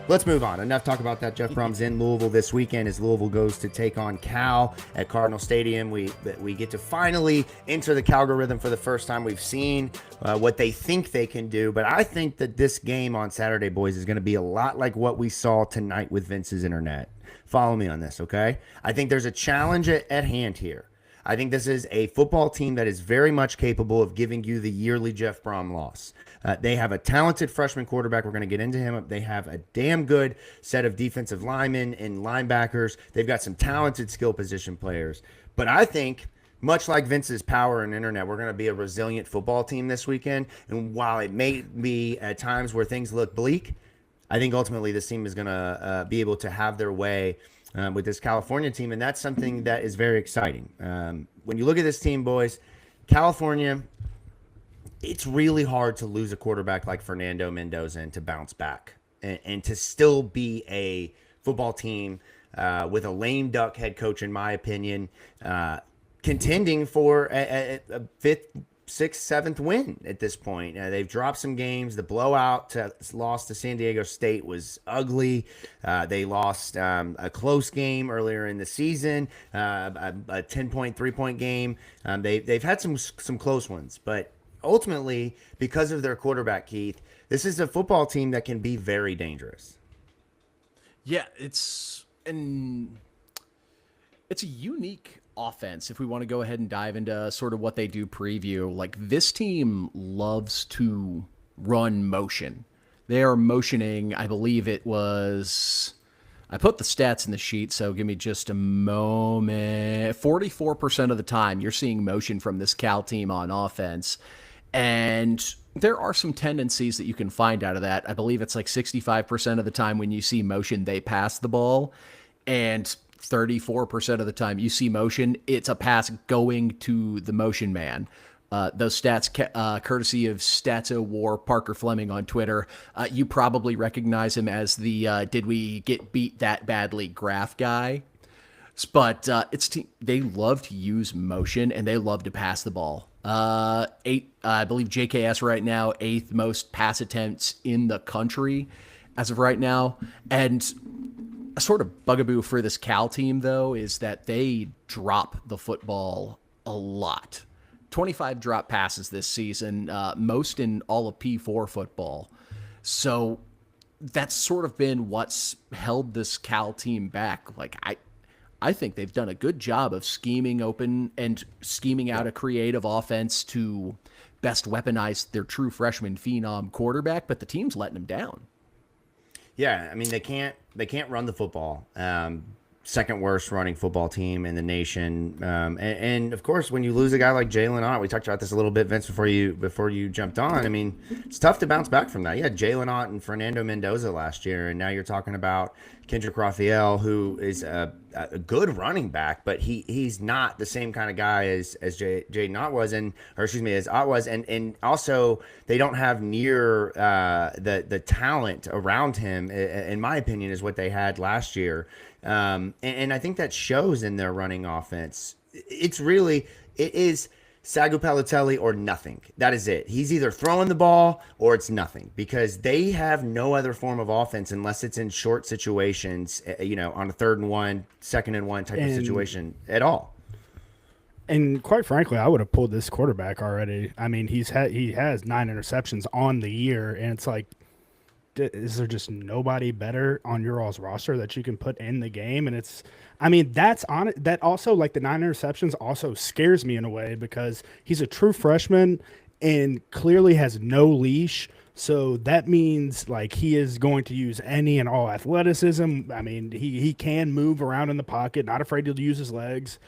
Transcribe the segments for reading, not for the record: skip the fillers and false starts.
Let's move on. Enough talk about that. Jeff Brohm's in Louisville this weekend as Louisville goes to take on Cal at Cardinal Stadium. We get to finally enter the Calgorithm for the first time. We've seen what they think they can do, but I think that this game on Saturday, boys, is going to be a lot like what we saw tonight with Vince's internet. Follow me on this, okay? I think there's a challenge at hand here. I think this is a football team that is very much capable of giving you the yearly Jeff Brohm loss. They have a talented freshman quarterback. We're going to get into him. They have a damn good set of defensive linemen and linebackers. They've got some talented skill position players. But I think, much like Vince's power and internet, we're going to be a resilient football team this weekend. And while it may be at times where things look bleak, I think ultimately this team is going to be able to have their way with this California team, and that's something that is very exciting. When you look at this team, boys, California, it's really hard to lose a quarterback like Fernando Mendoza and to bounce back and to still be a football team with a lame duck head coach, in my opinion, contending for a fifth, sixth, seventh win at this point. They've dropped some games. The blowout loss to San Diego State was ugly. They lost a close game earlier in the season, a 10-point, 3-point game. They've had some close ones, but ultimately, because of their quarterback, Keith, this is a football team that can be very dangerous. Yeah, it's a unique offense. If we want to go ahead and dive into sort of what they do preview, like this team loves to run motion. They are motioning, I believe it was, I put the stats in the sheet, so give me just a moment. 44% of the time you're seeing motion from this Cal team on offense. And there are some tendencies that you can find out of that. I believe it's like 65% of the time when you see motion, they pass the ball. And 34% of the time you see motion, it's a pass going to the motion man. Those stats, courtesy of Statso War, Parker Fleming on Twitter. You probably recognize him as the did we get beat that badly graph guy. But they love to use motion and they love to pass the ball. I believe JKS right now, 8th most pass attempts in the country as of right now. And a sort of bugaboo for this Cal team, though, is that they drop the football a lot. 25 drop passes this season, most in all of P4 football. So that's sort of been what's held this Cal team back. Like, I think they've done a good job of scheming open and scheming out a creative offense to best weaponize their true freshman phenom quarterback, but the team's letting them down. Yeah, I mean, they can't run the football. Second worst running football team in the nation. And of course, when you lose a guy like Jalen Ott, we talked about this a little bit, Vince, before you jumped on. I mean, it's tough to bounce back from that. You had Jalen Ott and Fernando Mendoza last year, and now you're talking about Kendrick Raphael, who is a good running back, but he's not the same kind of guy as Jaden Ott was, as Ott was, and also they don't have near the talent around him, in my opinion, is what they had last year. And I think that shows in their running offense. It is Sagu Palatelli or nothing. That is it. He's either throwing the ball or it's nothing, because they have no other form of offense unless it's in short situations, on a 3rd and 1, 2nd and 1 type of situation at all. And quite frankly, I would have pulled this quarterback already. I mean, he has 9 interceptions on the year, and it's like, is there just nobody better on your all's roster that you can put in the game? And that also, like, the 9 interceptions also scares me in a way, because he's a true freshman and clearly has no leash. So that means, like, he is going to use any and all athleticism. I mean, he can move around in the pocket, not afraid to use his legs.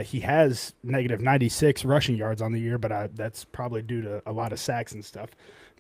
He has negative 96 rushing yards on the year, but that's probably due to a lot of sacks and stuff.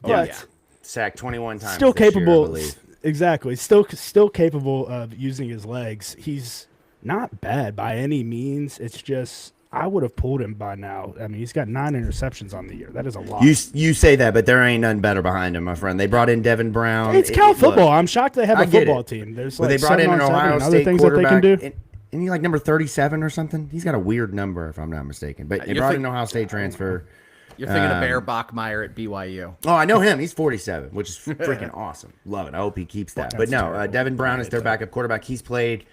But yeah. Sacked 21 times. Still capable, year, I believe. Exactly. Still capable of using his legs. He's not bad by any means. It's just, I would have pulled him by now. I mean, he's got 9 interceptions on the year. That is a lot. You say that, but there ain't none better behind him, my friend. They brought in Devin Brown. It's Cal football. I'm shocked they have a football team. There's like they brought in an Ohio State things quarterback. that they can do. Isn't he like number 37 or something? He's got a weird number, if I'm not mistaken. But they brought in an Ohio State transfer. You're thinking of Bear Bachmeier at BYU. Oh, I know him. He's 47, which is freaking awesome. Love it. I hope he keeps that. But no, Devin Brown is their backup quarterback. He's played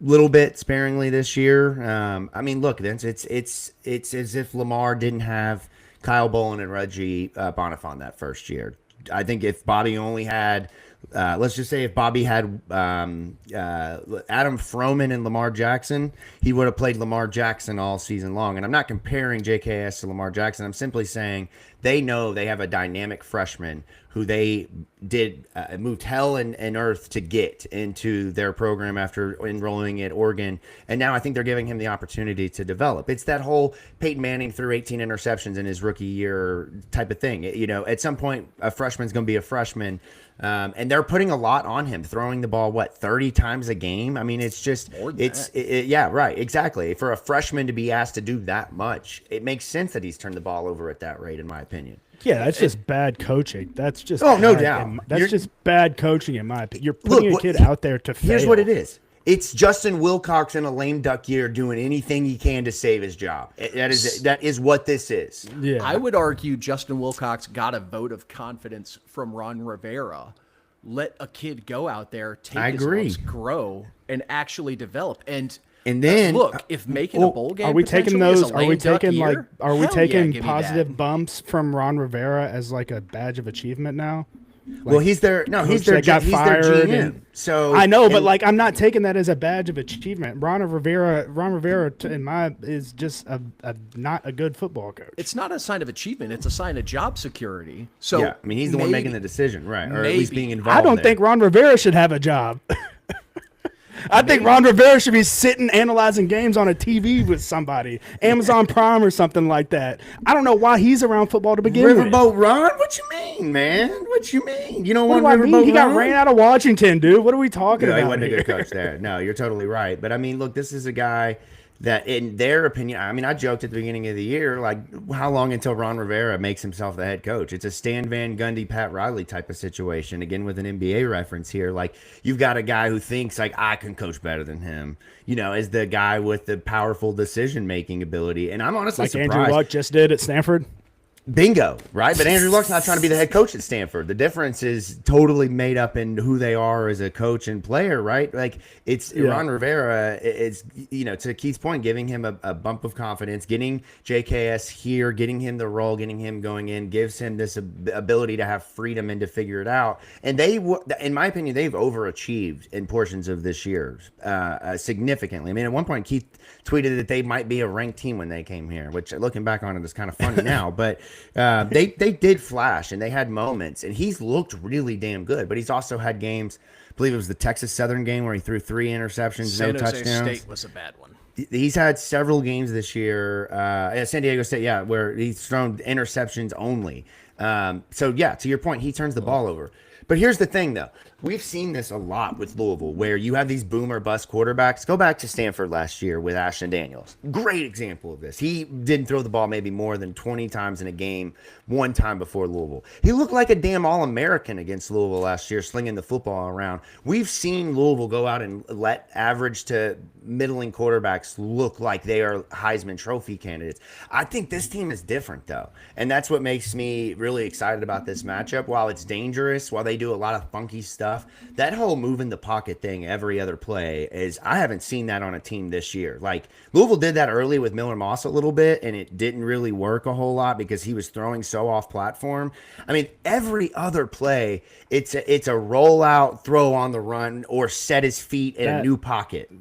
a little bit sparingly this year. I mean, look, Vince, it's as if Lamar didn't have Kyle Bolin and Reggie Bonifant that first year. I think if Bobby only had, let's just say if Bobby had Adam Froman and Lamar Jackson, he would have played Lamar Jackson all season long. And I'm not comparing JKS to Lamar Jackson. I'm simply saying they know they have a dynamic freshman who they did moved hell and earth to get into their program after enrolling at Oregon. And now I think they're giving him the opportunity to develop. It's that whole Peyton Manning threw 18 interceptions in his rookie year type of thing. You know, at some point, a freshman's going to be a freshman. And they're putting a lot on him, throwing the ball, 30 times a game? I mean, it's just, yeah, right, exactly. For a freshman to be asked to do that much, it makes sense that he's turned the ball over at that rate, in my opinion. Yeah, that's just bad coaching. That's just no doubt. That's just bad coaching, in my opinion. You're putting a kid out there to fail. Here's what it is. It's Justin Wilcox in a lame duck year doing anything he can to save his job. That is what this is. Yeah. I would argue Justin Wilcox got a vote of confidence from Ron Rivera. Let a kid go out there, take his lumps, grow, and actually develop. And then look, if making a bowl game, are we taking those? Are we taking positive positive bumps from Ron Rivera as like a badge of achievement now? Well, he's their GM. So I know, but I'm not taking that as a badge of achievement. Ron Rivera is just not a good football coach. It's not a sign of achievement. It's a sign of job security. So yeah, I mean, he's the one making the decision, right? Or at least being involved. I don't think Ron Rivera should have a job. I think Ron Rivera should be sitting analyzing games on a TV with somebody, Amazon Prime or something like that. I don't know why he's around football to begin with. Riverboat Ron? What you mean, man? What you mean? You don't want Riverboat Ron? He got ran out of Washington, dude. What are we talking about? He wasn't a good coach there. No, you're totally right. But I mean, look, this is a guy that, in their opinion, I mean, I joked at the beginning of the year, how long until Ron Rivera makes himself the head coach? It's a Stan Van Gundy, Pat Riley type of situation, again, with an NBA reference here. You've got a guy who thinks, I can coach better than him, as the guy with the powerful decision-making ability. And I'm honestly surprised. Andrew Luck just did at Stanford. Bingo, right? But Andrew Luck's not trying to be the head coach at Stanford. The difference is totally made up in who they are as a coach and player, right? Ron Rivera is, to Keith's point, giving him a bump of confidence, getting JKS here, getting him the role, getting him going in, gives him this ability to have freedom and to figure it out. And in my opinion, they've overachieved in portions of this year significantly. I mean, at one point, Keith tweeted that they might be a ranked team when they came here, which looking back on it is kind of funny now, but they did flash and they had moments, and he's looked really damn good. But he's also had games. I believe it was the Texas Southern game where he threw 3 interceptions, no touchdowns. San Jose State was a bad one. He's had several games this year. San Diego State, where he's thrown interceptions only. So yeah, to your point, he turns the ball over. But here's the thing, though. We've seen this a lot with Louisville, where you have these boom or bust quarterbacks. Go back to Stanford last year with Ashton Daniels. Great example of this. He didn't throw the ball maybe more than 20 times in a game, one time before Louisville. He looked like a damn All-American against Louisville last year, slinging the football around. We've seen Louisville go out and let average to middling quarterbacks look like they are Heisman Trophy candidates. I think this team is different, though. And that's what makes me really excited about this matchup. While it's dangerous, while they do a lot of funky stuff, that whole move in the pocket thing every other play I haven't seen that on a team this year. Louisville did that early with Miller Moss a little bit, and it didn't really work a whole lot because he was throwing so off platform. I mean, every other play, it's a rollout, throw on the run, or set his feet in a new pocket.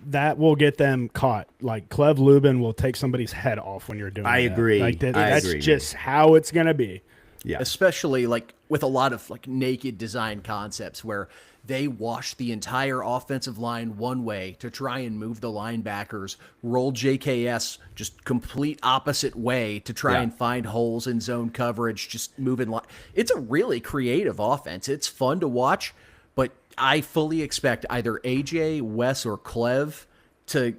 That will get them caught. Clev Lubin will take somebody's head off when you're doing that. I agree. That's just how it's going to be. Yeah. Especially with a lot of naked design concepts where they wash the entire offensive line one way to try and move the linebackers, roll JKS just complete opposite way to try and find holes in zone coverage, just moving. It's a really creative offense. It's fun to watch, but I fully expect either AJ, Wes, or Clev to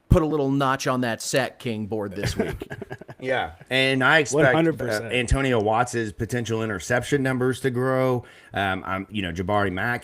put a little notch on that Sack King board this week. Yeah, and I expect 100%. Antonio Watts' potential interception numbers to grow. Jabari Mack,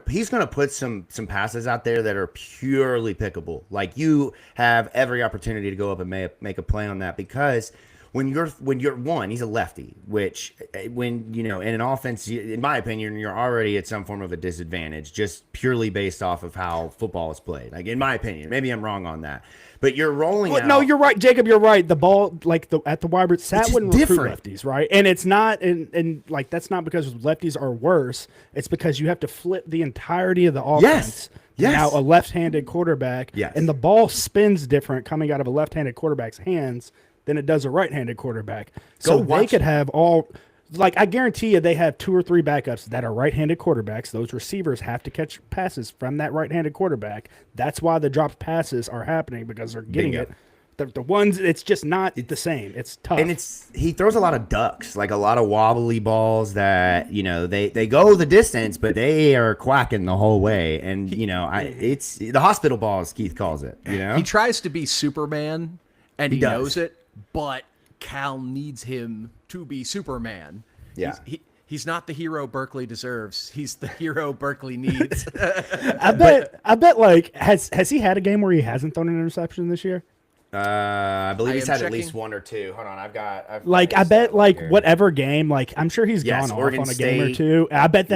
he's gonna put some passes out there that are purely pickable. You have every opportunity to go up and make a play on that, because when you're one, he's a lefty, which when in an offense, in my opinion, you're already at some form of a disadvantage just purely based off of how football is played. Like in my opinion, maybe I'm wrong on that, but you're rolling out. No, you're right, Jacob. You're right. The ball, like at the wide receiver, Sat wouldn't recruit lefties, right? And it's not, and like that's not because lefties are worse. It's because you have to flip the entirety of the offense. Yes. Now a left-handed quarterback, and the ball spins different coming out of a left-handed quarterback's hands than it does a right-handed quarterback. So they could have all, like I guarantee you, they have 2 or 3 backups that are right-handed quarterbacks. Those receivers have to catch passes from that right-handed quarterback. That's why the dropped passes are happening, because they're getting it. The ones, it's just not the same. It's tough. And he throws a lot of ducks, like a lot of wobbly balls that, they go the distance, but they are quacking the whole way. And, it's the hospital ball, as Keith calls it, He tries to be Superman, and he knows it, but Cal needs him to be Superman. Yeah. He's not the hero Berkeley deserves. He's the hero Berkeley needs. I bet like, has he had a game where he hasn't thrown an interception this year? I believe he's had at least 1 or 2. Hold on, I bet whatever game, like I'm sure he's gone off on a game or 2. I bet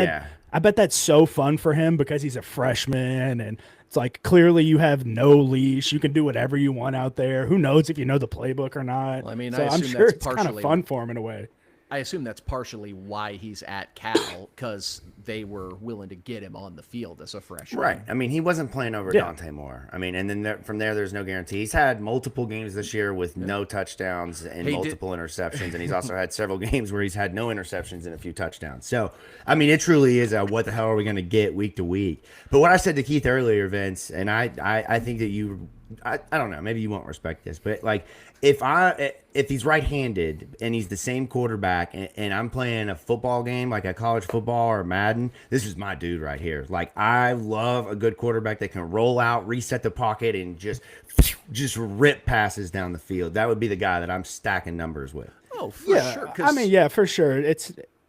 that's so fun for him because he's a freshman, and it's like clearly you have no leash. You can do whatever you want out there. Who knows if you know the playbook or not? Well, I mean, so I'm sure it's kind of fun for him in a way. I assume that's partially why he's at Cal, because they were willing to get him on the field as a freshman. Right. I mean, he wasn't playing over Dante Moore. I mean, and then from there, there's no guarantee. He's had multiple games this year with no touchdowns and multiple interceptions, and he's also had several games where he's had no interceptions and a few touchdowns. So, I mean, it truly is a what the hell are we going to get week to week? But what I said to Keith earlier, Vince, and I think that I don't know, maybe you won't respect this, but like if he's right-handed and he's the same quarterback and I'm playing a football game like a college football or Madden, this is my dude right here. Like I love a good quarterback that can roll out, reset the pocket, and just rip passes down the field. That would be the guy that I'm stacking numbers with. Oh, for sure. I mean, for sure.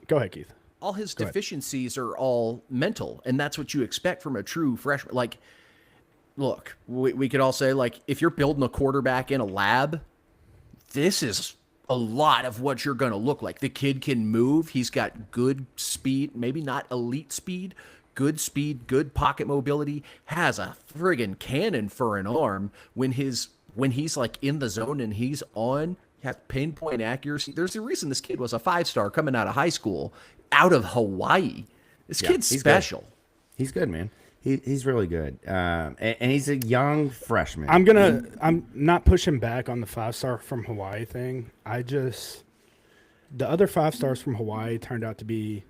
Go ahead, Keith. All his deficiencies are all mental, and that's what you expect from a true freshman. Like, look, we could all say, like, if you're building a quarterback in a lab, this is a lot of what you're going to look like. The kid can move. He's got good speed, maybe not elite speed, good pocket mobility, has a friggin' cannon for an arm. When he's like in the zone and he's on, has pinpoint accuracy. There's a reason this kid was a 5-star coming out of high school, out of Hawaii. This kid's special. Good. He's good, man. He's really good, and he's a young freshman. I'm not pushing back on the 5-star from Hawaii thing. The other 5 stars from Hawaii turned out to be,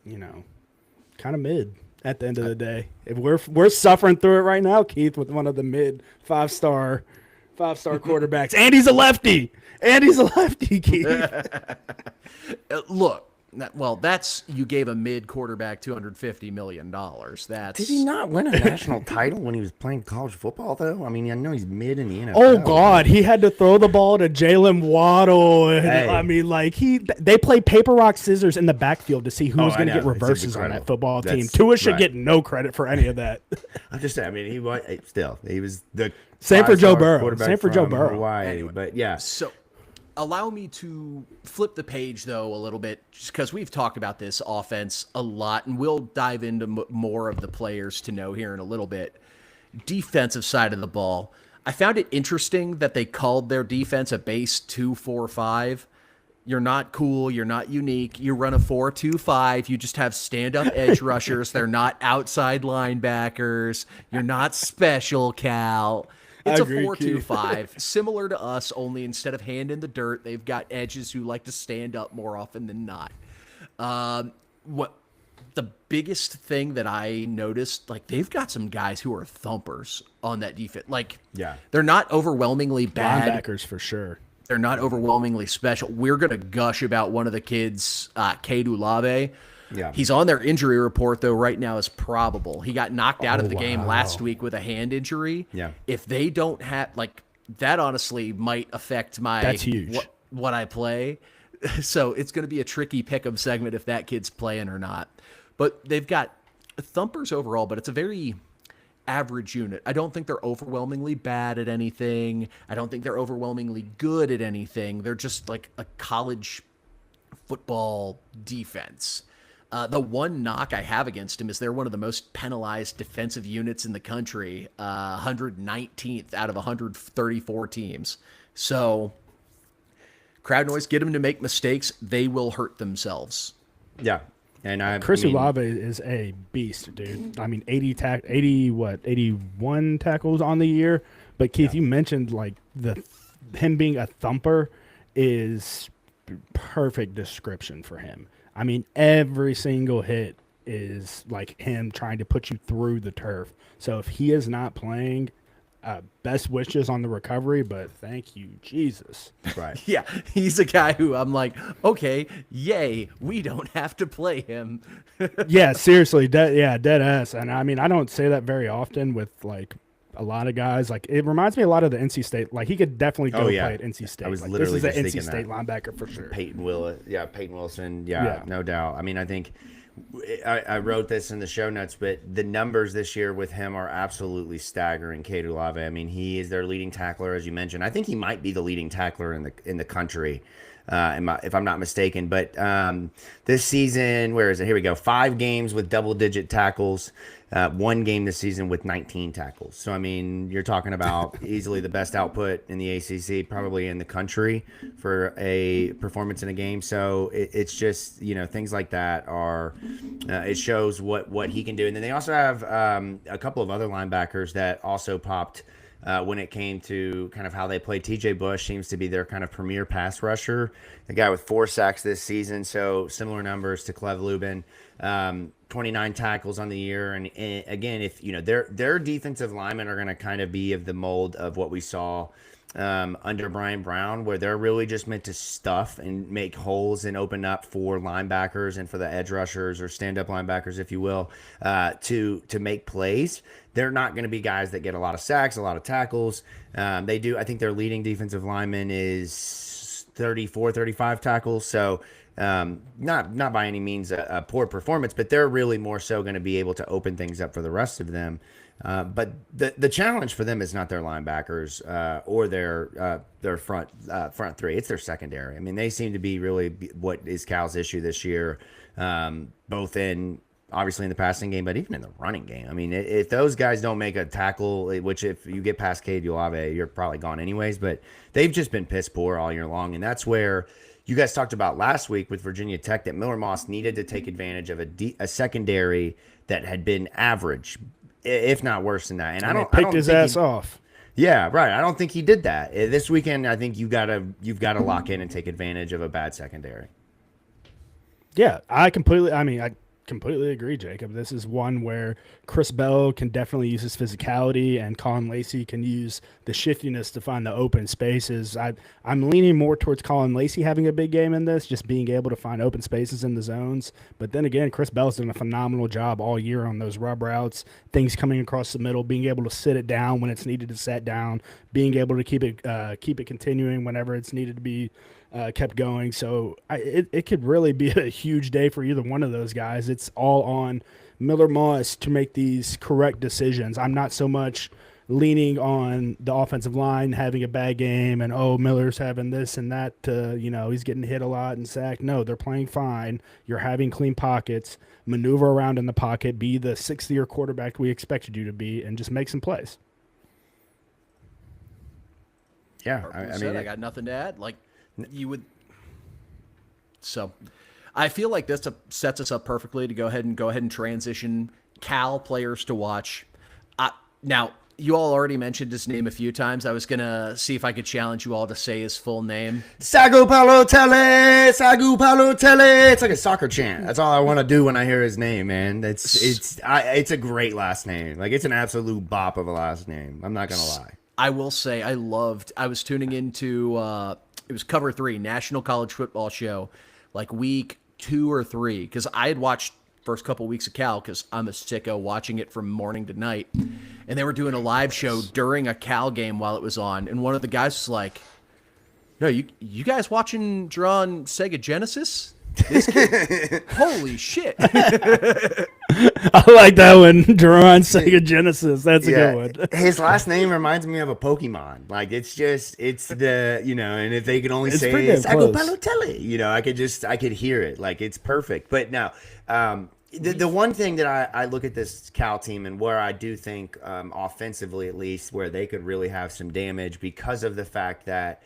kind of mid at the end of the day. If we're suffering through it right now, Keith, with one of the mid 5-star quarterbacks, and he's a lefty. Keith. Look. Well, you gave a mid quarterback $250 million. Did he not win a national title when he was playing college football, though? I mean, I know he's mid in the NFL. Oh, God. He had to throw the ball to Jalen Waddle. And, I mean, like, they play paper, rock, scissors in the backfield to see who was going to get reverses on that football team. Tua should get no credit for any of that. I'm just saying, I mean, he was the same for Joe Burrow. Hawaii, anyway, but yeah. So allow me to flip the page, though, a little bit, just because we've talked about this offense a lot, and we'll dive into more of the players to know here in a little bit. Defensive side of the ball. I found it interesting that they called their defense a base 2-4-5. You're not cool. You're not unique. You run a 4-2-5. You just have stand-up edge rushers. They're not outside linebackers. You're not special, Cal. It's a 4-2-5, similar to us, only instead of hand in the dirt, they've got edges who like to stand up more often than not. What the biggest thing that I noticed, like they've got some guys who are thumpers on that defense. Like, they're not overwhelmingly bad. Linebackers for sure. They're not overwhelmingly special. We're going to gush about one of the kids, Cade Ulabe. Yeah. He's on their injury report, though, right now is probable. He got knocked out of the game last week with a hand injury. Yeah. If they don't have, like, that honestly might affect That's huge. What I play. So it's going to be a tricky pick-em segment if that kid's playing or not. But they've got thumpers overall, but it's a very average unit. I don't think they're overwhelmingly bad at anything. I don't think they're overwhelmingly good at anything. They're just like a college football defense. The one knock I have against him is they're one of the most penalized defensive units in the country, 119th out of 134 teams. So crowd noise, get them to make mistakes. They will hurt themselves. Yeah. And Chris Olave is a beast, dude. I mean, 81 tackles on the year. But Keith, you mentioned like him being a thumper is perfect description for him. I mean, every single hit is like him trying to put you through the turf. So if he is not playing, best wishes on the recovery, but thank you, Jesus. Right. Yeah, he's a guy who I'm like, okay, yay, we don't have to play him. Yeah, seriously, dead ass. And I mean, I don't say that very often with like a lot of guys. Like it reminds me a lot of the NC State. Like he could definitely go play at NC State. I was like, literally this is an just NC thinking State linebacker for sure. Peyton Wilson. Yeah, no doubt. I mean, I think I wrote this in the show notes, but the numbers this year with him are absolutely staggering. Cade Olave. I mean, he is their leading tackler, as you mentioned. I think he might be the leading tackler in the country, if I'm not mistaken. But this season, where is it? Here we go. 5 games with double-digit tackles. 1 game this season with 19 tackles. So, I mean, you're talking about easily the best output in the ACC, probably in the country for a performance in a game. So it's just, things like that are, it shows what he can do. And then they also have a couple of other linebackers that also popped when it came to kind of how they play. TJ Bush seems to be their kind of premier pass rusher, the guy with 4 sacks this season. So similar numbers to Clev Lubin. 29 tackles on the year, and again, if their defensive linemen are going to kind of be of the mold of what we saw under Brian Brown, where they're really just meant to stuff and make holes and open up for linebackers and for the edge rushers or stand-up linebackers, if you will, to make plays. They're not going to be guys that get a lot of sacks, a lot of tackles. They do. I think their leading defensive lineman is 34, 35 tackles. So. Not by any means a poor performance, but they're really more so going to be able to open things up for the rest of them. But the challenge for them is not their linebackers or their front three. It's their secondary. I mean, they seem to be really what is Cal's issue this year, both in obviously in the passing game, but even in the running game. I mean, if those guys don't make a tackle, which if you get past Cade Olave, you're probably gone anyways. But they've just been piss poor all year long, and that's where. You guys talked about last week with Virginia Tech that Miller Moss needed to take advantage of a secondary that had been average, if not worse than that. And I don't picked his ass off. Yeah, right. I don't think he did that this weekend. I think you've got to lock in and take advantage of a bad secondary. Yeah, I completely agree, Jacob. This is one where Chris Bell can definitely use his physicality, and Colin Lacey can use the shiftiness to find the open spaces. I'm leaning more towards Colin Lacey having a big game in this, just being able to find open spaces in the zones. But then again, Chris Bell's done a phenomenal job all year on those rub routes, things coming across the middle, being able to sit it down when it's needed to set down, being able to keep it continuing whenever it's needed to be kept going. So it could really be a huge day for either one of those guys. It's all on Miller Moss to make these correct decisions. I'm not so much leaning on the offensive line having a bad game and, Miller's having this and that, he's getting hit a lot and sacked. No, they're playing fine. You're having clean pockets, maneuver around in the pocket, be the 6th-year quarterback we expected you to be, and just make some plays. Yeah, I got nothing to add. Like, you would. So I feel like this sets us up perfectly to go ahead and transition Cal players to watch. Now, you all already mentioned his name a few times. I was going to see if I could challenge you all to say his full name. Sagu Palotele. It's like a soccer chant. That's all I want to do when I hear his name, man. It's a great last name. Like, it's an absolute bop of a last name. I'm not going to lie. I will say I was tuning into it was Cover 3, National College Football Show, like week 2 or 3, because I had watched first couple weeks of Cal because I'm a sicko watching it from morning to night. And they were doing a live show during a Cal game while it was on. And one of the guys was like, no, you guys watching Drawn Sega Genesis? This kid, holy shit. I like that one. Duran Sega Genesis. That's a good one. His last name reminds me of a Pokemon. Like it's the, and if they could only say Sago Balotelli, I could hear it. Like it's perfect. But now, the one thing that I look at this Cal team and where I do think offensively, at least, where they could really have some damage because of the fact that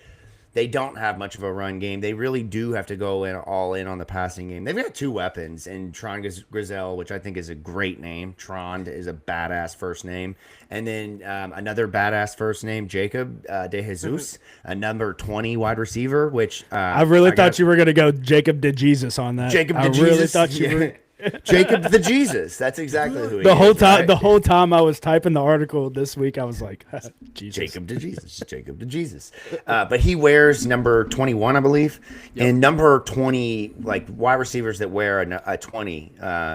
they don't have much of a run game. They really do have to go all in on the passing game. They've got two weapons in Tron Grizel, which I think is a great name. Tron is a badass first name. And then another badass first name, Jacob De Jesus, a number 20 wide receiver, which I really thought you were going to go Jacob De Jesus on that. Jacob De Jesus. I really thought you were... Jacob the Jesus. That's exactly who he is. Right? The whole time I was typing the article this week, I was like, Jesus. Jacob to Jesus. Jacob to Jesus. But he wears number 21, I believe. Yep. And number 20, like wide receivers that wear a 20,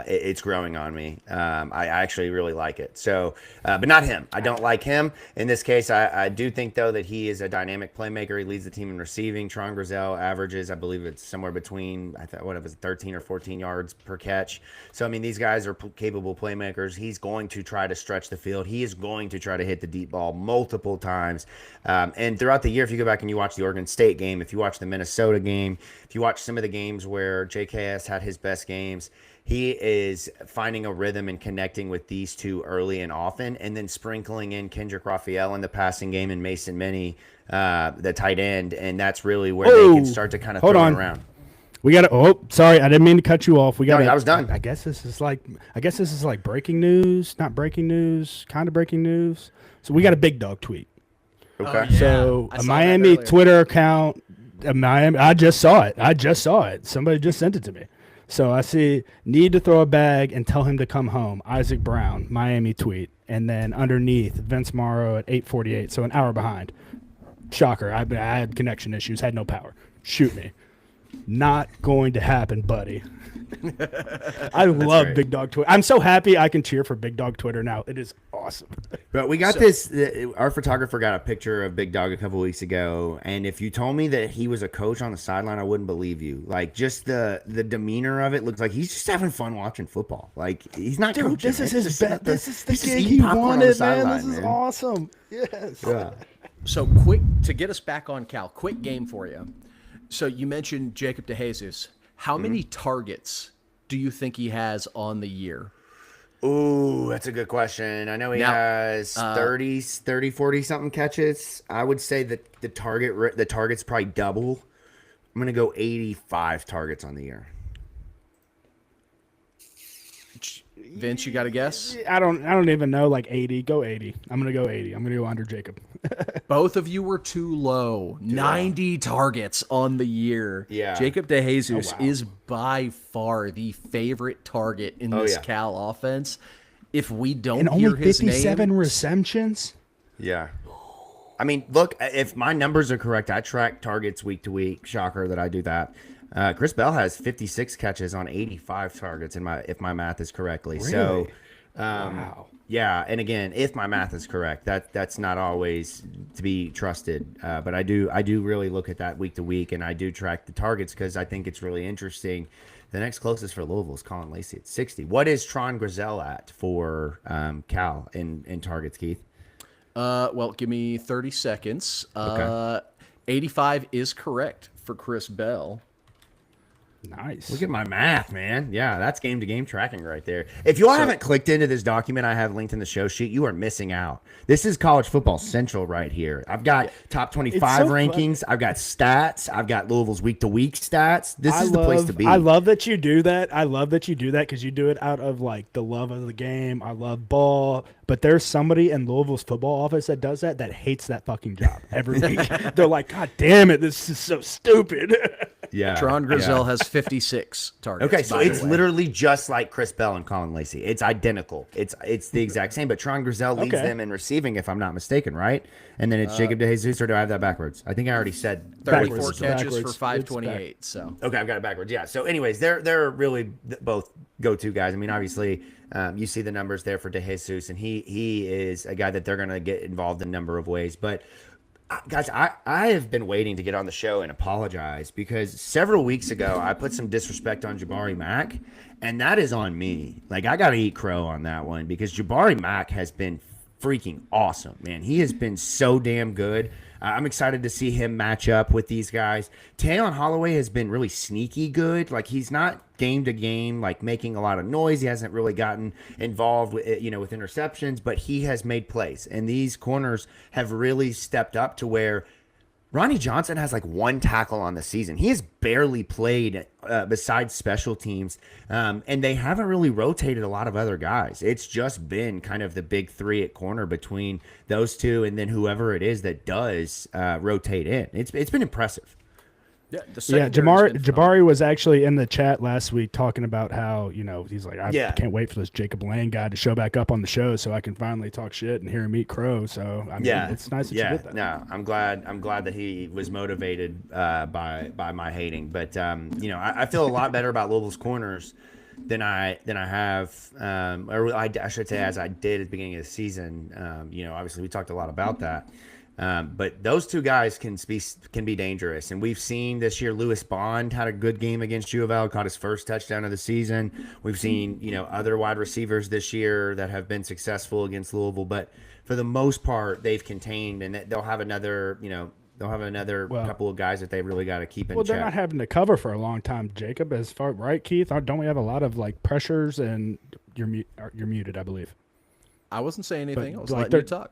it's growing on me. I actually really like it. So, but not him. I don't like him. In this case, I do think, though, that he is a dynamic playmaker. He leads the team in receiving. Tron Grizel averages, I believe it's somewhere between, 13 or 14 yards per catch. So, I mean, these guys are capable playmakers. He's going to try to stretch the field. He is going to try to hit the deep ball multiple times. And throughout the year, if you go back and you watch the Oregon State game, if you watch the Minnesota game, if you watch some of the games where JKS had his best games, he is finding a rhythm and connecting with these two early and often, and then sprinkling in Kendrick Raphael in the passing game and Mason Minnie, the tight end. And that's really where they can start to kind of throw it around. We got to. Oh, sorry, I didn't mean to cut you off. I was done. I guess this is like breaking news, not breaking news, kind of breaking news. So we got a big dog tweet. Okay. Yeah. So a Miami Twitter account. Miami. I just saw it. Somebody just sent it to me. So I see need to throw a bag and tell him to come home. Isaac Brown, Miami tweet, and then underneath Vince Morrow at 8:48. So an hour behind. Shocker. I had connection issues. Had no power. Shoot me. Not going to happen, buddy. I love great. Big Dog Twitter. I'm so happy I can cheer for Big Dog Twitter now. It is awesome. But we got this. Our photographer got a picture of Big Dog a couple weeks ago, and if you told me that he was a coach on the sideline, I wouldn't believe you. Like just the demeanor of it looks like he's just having fun watching football. Like he's not coaching. This is his bet. This is the gig he wanted, man. This is awesome. Yes. Yeah. So quick to get us back on Cal. Quick game for you. So you mentioned Jacob De Jesus. How many targets do you think he has on the year? Ooh, that's a good question. I know he has 30, 40 something catches. I would say that the target's probably double. I'm going to go 85 targets on the year. Vince, you got a guess? I don't even know. Like 80. Go 80. I'm gonna go 80. I'm gonna go under Jacob. Both of you were too low. 90 targets on the year. Yeah. Jacob De Jesus is by far the favorite target in this Cal offense. If we don't hear his name, 57 receptions. Yeah. I mean, look, if my numbers are correct, I track targets week to week. Shocker that I do that. Chris Bell has 56 catches on 85 targets if my math is correctly. Really? So, wow. Yeah, and again, if my math is correct, that's not always to be trusted. But I do really look at that week to week, and I do track the targets because I think it's really interesting. The next closest for Louisville is Colin Lacey at 60. What is Tron Grizel at for Cal in targets, Keith? Well, give me 30 seconds. Okay. 85 is correct for Chris Bell. Nice. Look at my math, man. Yeah, that's game-to-game tracking right there. If you all haven't clicked into this document I have linked in the show sheet, you are missing out. This is College Football Central right here. I've got top 25 rankings. I've got stats. I've got Louisville's week-to-week stats. This is the place to be. I love that you do that. Because you do it out of, like, the love of the game. I love ball. But there's somebody in Louisville's football office that does that hates that fucking job every week. They're like, God damn it, this is so stupid. Yeah. Tron Grizel has 56 targets. Okay, so it's literally just like Chris Bell and Colin Lacey. It's identical. It's the exact same, but Tron Grizel leads them in receiving, if I'm not mistaken, right? And then it's Jacob De Jesus, or do I have that backwards? I think I already said 34 catches for 528. So okay, I've got it backwards. Yeah. So, anyways, they're really both go-to guys. I mean, obviously, you see the numbers there for De Jesus, and he is a guy that they're going to get involved in a number of ways. But Guys, I have been waiting to get on the show and apologize because several weeks ago I put some disrespect on Jabari Mack, and that is on me. Like, I got to eat crow on that one because Jabari Mack has been freaking awesome, man. He has been so damn good. I'm excited to see him match up with these guys. Tayon Holloway has been really sneaky good. Like, he's not game to game, like making a lot of noise. He hasn't really gotten involved with, with interceptions, but he has made plays. And these corners have really stepped up to where Ronnie Johnson has like one tackle on the season. He has barely played besides special teams, and they haven't really rotated a lot of other guys. It's just been kind of the big three at corner between those two, and then whoever it is that does rotate in. It's been impressive. Yeah, Jabari was actually in the chat last week talking about how, he's like, I can't wait for this Jacob Lane guy to show back up on the show so I can finally talk shit and hear him eat crow. So, I mean, it's nice that you did that. No, I'm glad that he was motivated by my hating. But, I feel a lot better about Louisville's corners than I have, or I should say as I did at the beginning of the season. Obviously we talked a lot about that. But those two guys can be dangerous, and we've seen this year. Lewis Bond had a good game against U of L, caught his first touchdown of the season. We've seen other wide receivers this year that have been successful against Louisville, but for the most part, they've contained, and they'll have another couple of guys that they really got to keep in check. Well, they're not having to cover for a long time, Jacob. As far right, Keith, don't we have a lot of like pressures? And you're muted, I believe. I wasn't saying anything. But, I was like, letting you talk.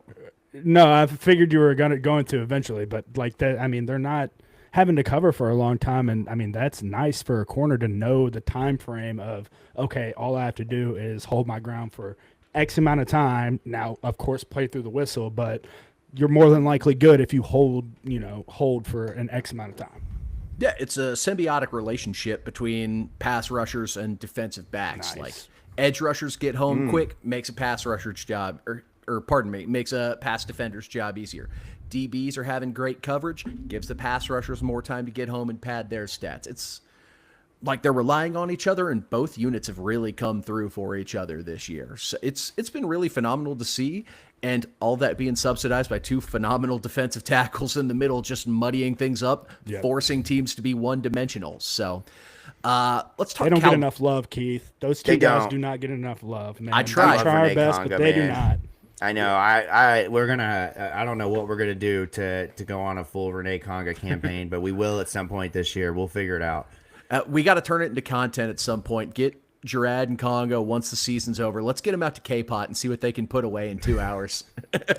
No, I figured you were going to eventually, but like that, I mean, they're not having to cover for a long time, and I mean that's nice for a corner to know the time frame of, okay, all I have to do is hold my ground for X amount of time. Now, of course, play through the whistle, but you're more than likely good if you hold for an X amount of time. Yeah, it's a symbiotic relationship between pass rushers and defensive backs. Nice. Like edge rushers get home quick, makes a pass rusher's job, makes a pass defender's job easier. DBs are having great coverage, gives the pass rushers more time to get home and pad their stats. It's like they're relying on each other, and both units have really come through for each other this year. So it's been really phenomenal to see, and all that being subsidized by two phenomenal defensive tackles in the middle, just muddying things up, forcing teams to be one-dimensional. So let's talk. They don't get enough love, Keith. Those two guys do not get enough love, man. I try our best, but they do not. I know. We're gonna. I don't know what we're gonna do to go on a full Renee Conga campaign, but we will at some point this year. We'll figure it out. We got to turn it into content at some point. Get Gerard and Congo once the season's over. Let's get them out to K-Pot and see what they can put away in 2 hours.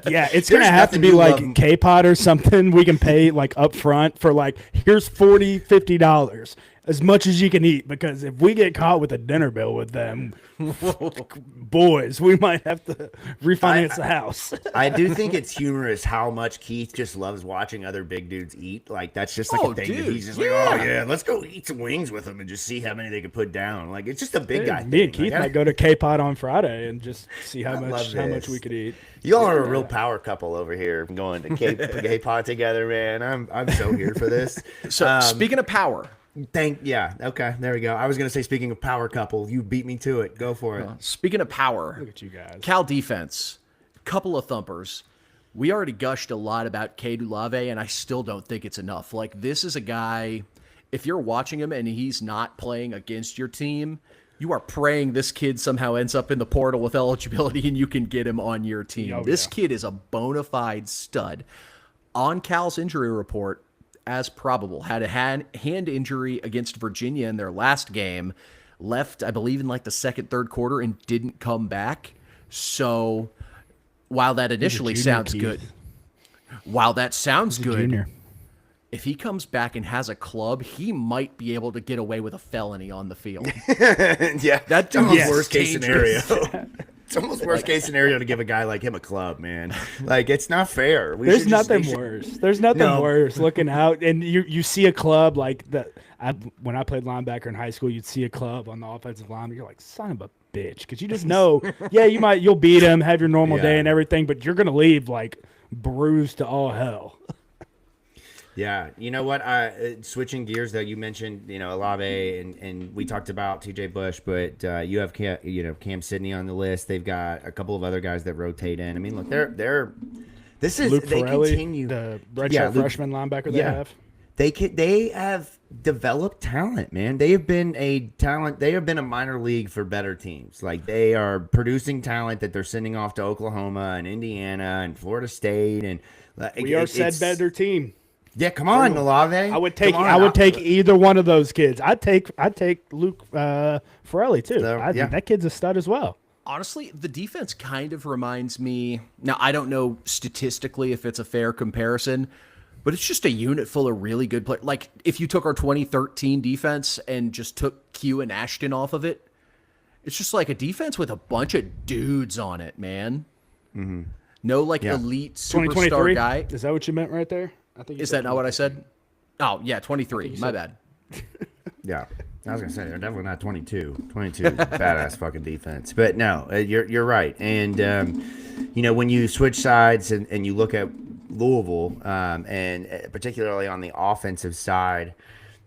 Yeah, it's gonna have to be like K-Pot or something. We can pay like up front for like, here's $40-$50. As much as you can eat, because if we get caught with a dinner bill with them, boys, we might have to refinance the house. I do think it's humorous how much Keith just loves watching other big dudes eat. Like, that's just like a thing that he's just like, oh yeah, let's go eat some wings with them and just see how many they can put down. Like, it's just a big guy. Me and Keith might go to K-Pot on Friday and just see how much we could eat. Y'all are a real power couple over here, going to K-Pot together, man. I'm so here for this. So speaking of power. Okay, there we go. I was going to say, speaking of power couple, you beat me to it. Go for it. Speaking of power, look at you guys. Cal defense, couple of thumpers. We already gushed a lot about Cade Olave, and I still don't think it's enough. Like, this is a guy, if you're watching him and he's not playing against your team, you are praying this kid somehow ends up in the portal with eligibility and you can get him on your team. This kid is a bona fide stud. On Cal's injury report, as probable, had a hand injury against Virginia in their last game, left, I believe, in like the second, third quarter and didn't come back. So while that initially sounds good, if he comes back and has a club, he might be able to get away with a felony on the field. Yeah, that's almost worst case scenario. It's almost worst case scenario to give a guy like him a club, man. Like, it's not fair. There's nothing worse. There's nothing worse looking out, and you see a club like that. When I played linebacker in high school, you'd see a club on the offensive line. You're like, son of a bitch, because you just know, you'll beat him, have your normal day and everything, but you're gonna leave like bruised to all hell. Yeah, you know what? Switching gears though, you mentioned Olave and we talked about T.J. Bush, but you have Cam Sidney on the list. They've got a couple of other guys that rotate in. I mean, look, they're This is Luke they Farrelly, continue the redshirt freshman linebacker they have. They have developed talent, man. They have been a talent. They have been a minor league for better teams. Like they are producing talent that they're sending off to Oklahoma and Indiana and Florida State, and we are said better team. Yeah, come on, Olave. I would take either one of those kids. I'd take Luke Farrelly too. That kid's a stud as well. Honestly, the defense kind of reminds me. Now, I don't know statistically if it's a fair comparison, but it's just a unit full of really good players. Like if you took our 2013 defense and just took Q and Ashton off of it, it's just like a defense with a bunch of dudes on it, man. Mm-hmm. No elite superstar guy. Is that what you meant right there? I think. Is that not what I said? Oh yeah, 23. My bad. Yeah. I was gonna say they're definitely not 22. 22 is badass fucking defense, but no, you're right. And when you switch sides and you look at Louisville, and particularly on the offensive side,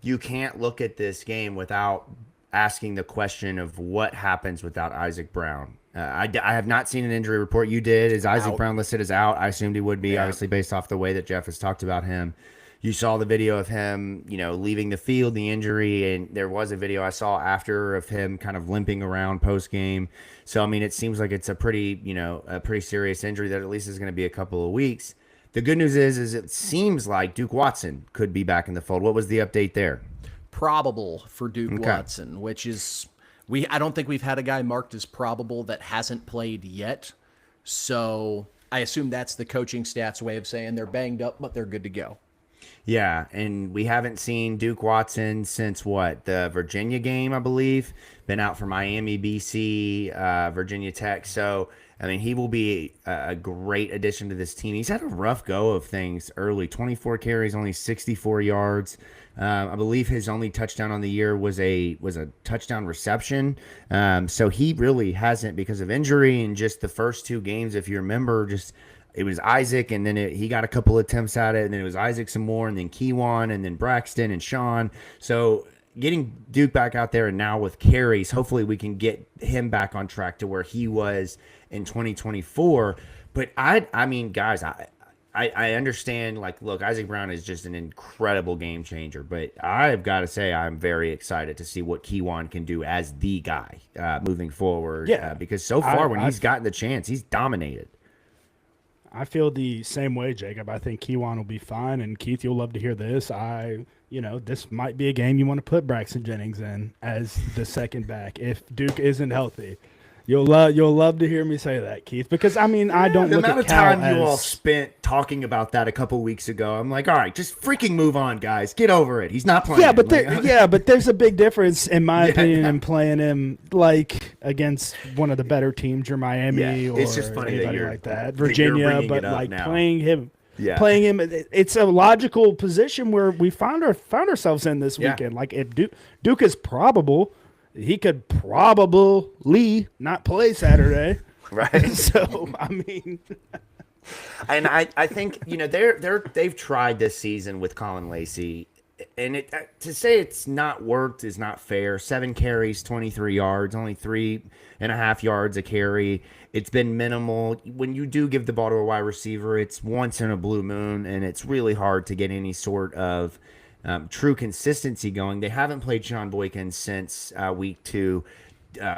you can't look at this game without asking the question of what happens without Isaac Brown. I have not seen an injury report. You did. Is Isaac Brown listed as out? I assumed he would be, obviously based off the way that Jeff has talked about him. You saw the video of him, leaving the field, the injury, and there was a video I saw after of him kind of limping around post game. So I mean, it seems like it's a pretty serious injury that at least is going to be a couple of weeks. The good news is it seems like Duke Watson could be back in the fold. What was the update there? Probable for Duke Watson, which is I don't think we've had a guy marked as probable that hasn't played yet. So I assume that's the coaching staff's way of saying they're banged up, but they're good to go. Yeah, and we haven't seen Duke Watson since the Virginia game, I believe. Been out for Miami, BC, Virginia Tech. So, I mean, he will be a great addition to this team. He's had a rough go of things early. 24 carries, only 64 yards. I believe his only touchdown on the year was a touchdown reception. So he really hasn't, because of injury and just the first two games, if you remember, it was Isaac, and then he got a couple attempts at it, and then it was Isaac some more, and then Keywan, and then Braxton and Sean. So getting Duke back out there and now with carries, hopefully we can get him back on track to where he was in 2024. But I mean, guys, I understand, look, Isaac Brown is just an incredible game changer, but I've got to say I'm very excited to see what Keywan can do as the guy moving forward. Yeah, because so far when he's gotten the chance, he's dominated. I feel the same way, Jacob. I think Keywan will be fine, and Keith, you'll love to hear this. This might be a game you want to put Braxton Jennings in as the second back if Duke isn't healthy. You'll love to hear me say that, Keith, because I mean I don't look at Cal as... The amount of time you all spent talking about that a couple weeks ago, I'm like, all right, just freaking move on, guys. Get over it. He's not playing. Yeah, but there's a big difference in my opinion in playing him against one of the better teams, or Miami, or it's just funny anybody that like that, Virginia. But playing him, it's a logical position where we found ourselves in this weekend. Like if Duke is probable. He could probably not play Saturday, right? So I mean, and I think they've tried this season with Colin Lacey, and to say it's not worked is not fair. 7 carries, 23 yards, only 3.5 yards a carry. It's been minimal. When you do give the ball to a wide receiver, it's once in a blue moon, and it's really hard to get any sort of true consistency going. They haven't played Sean Boykin since week 2.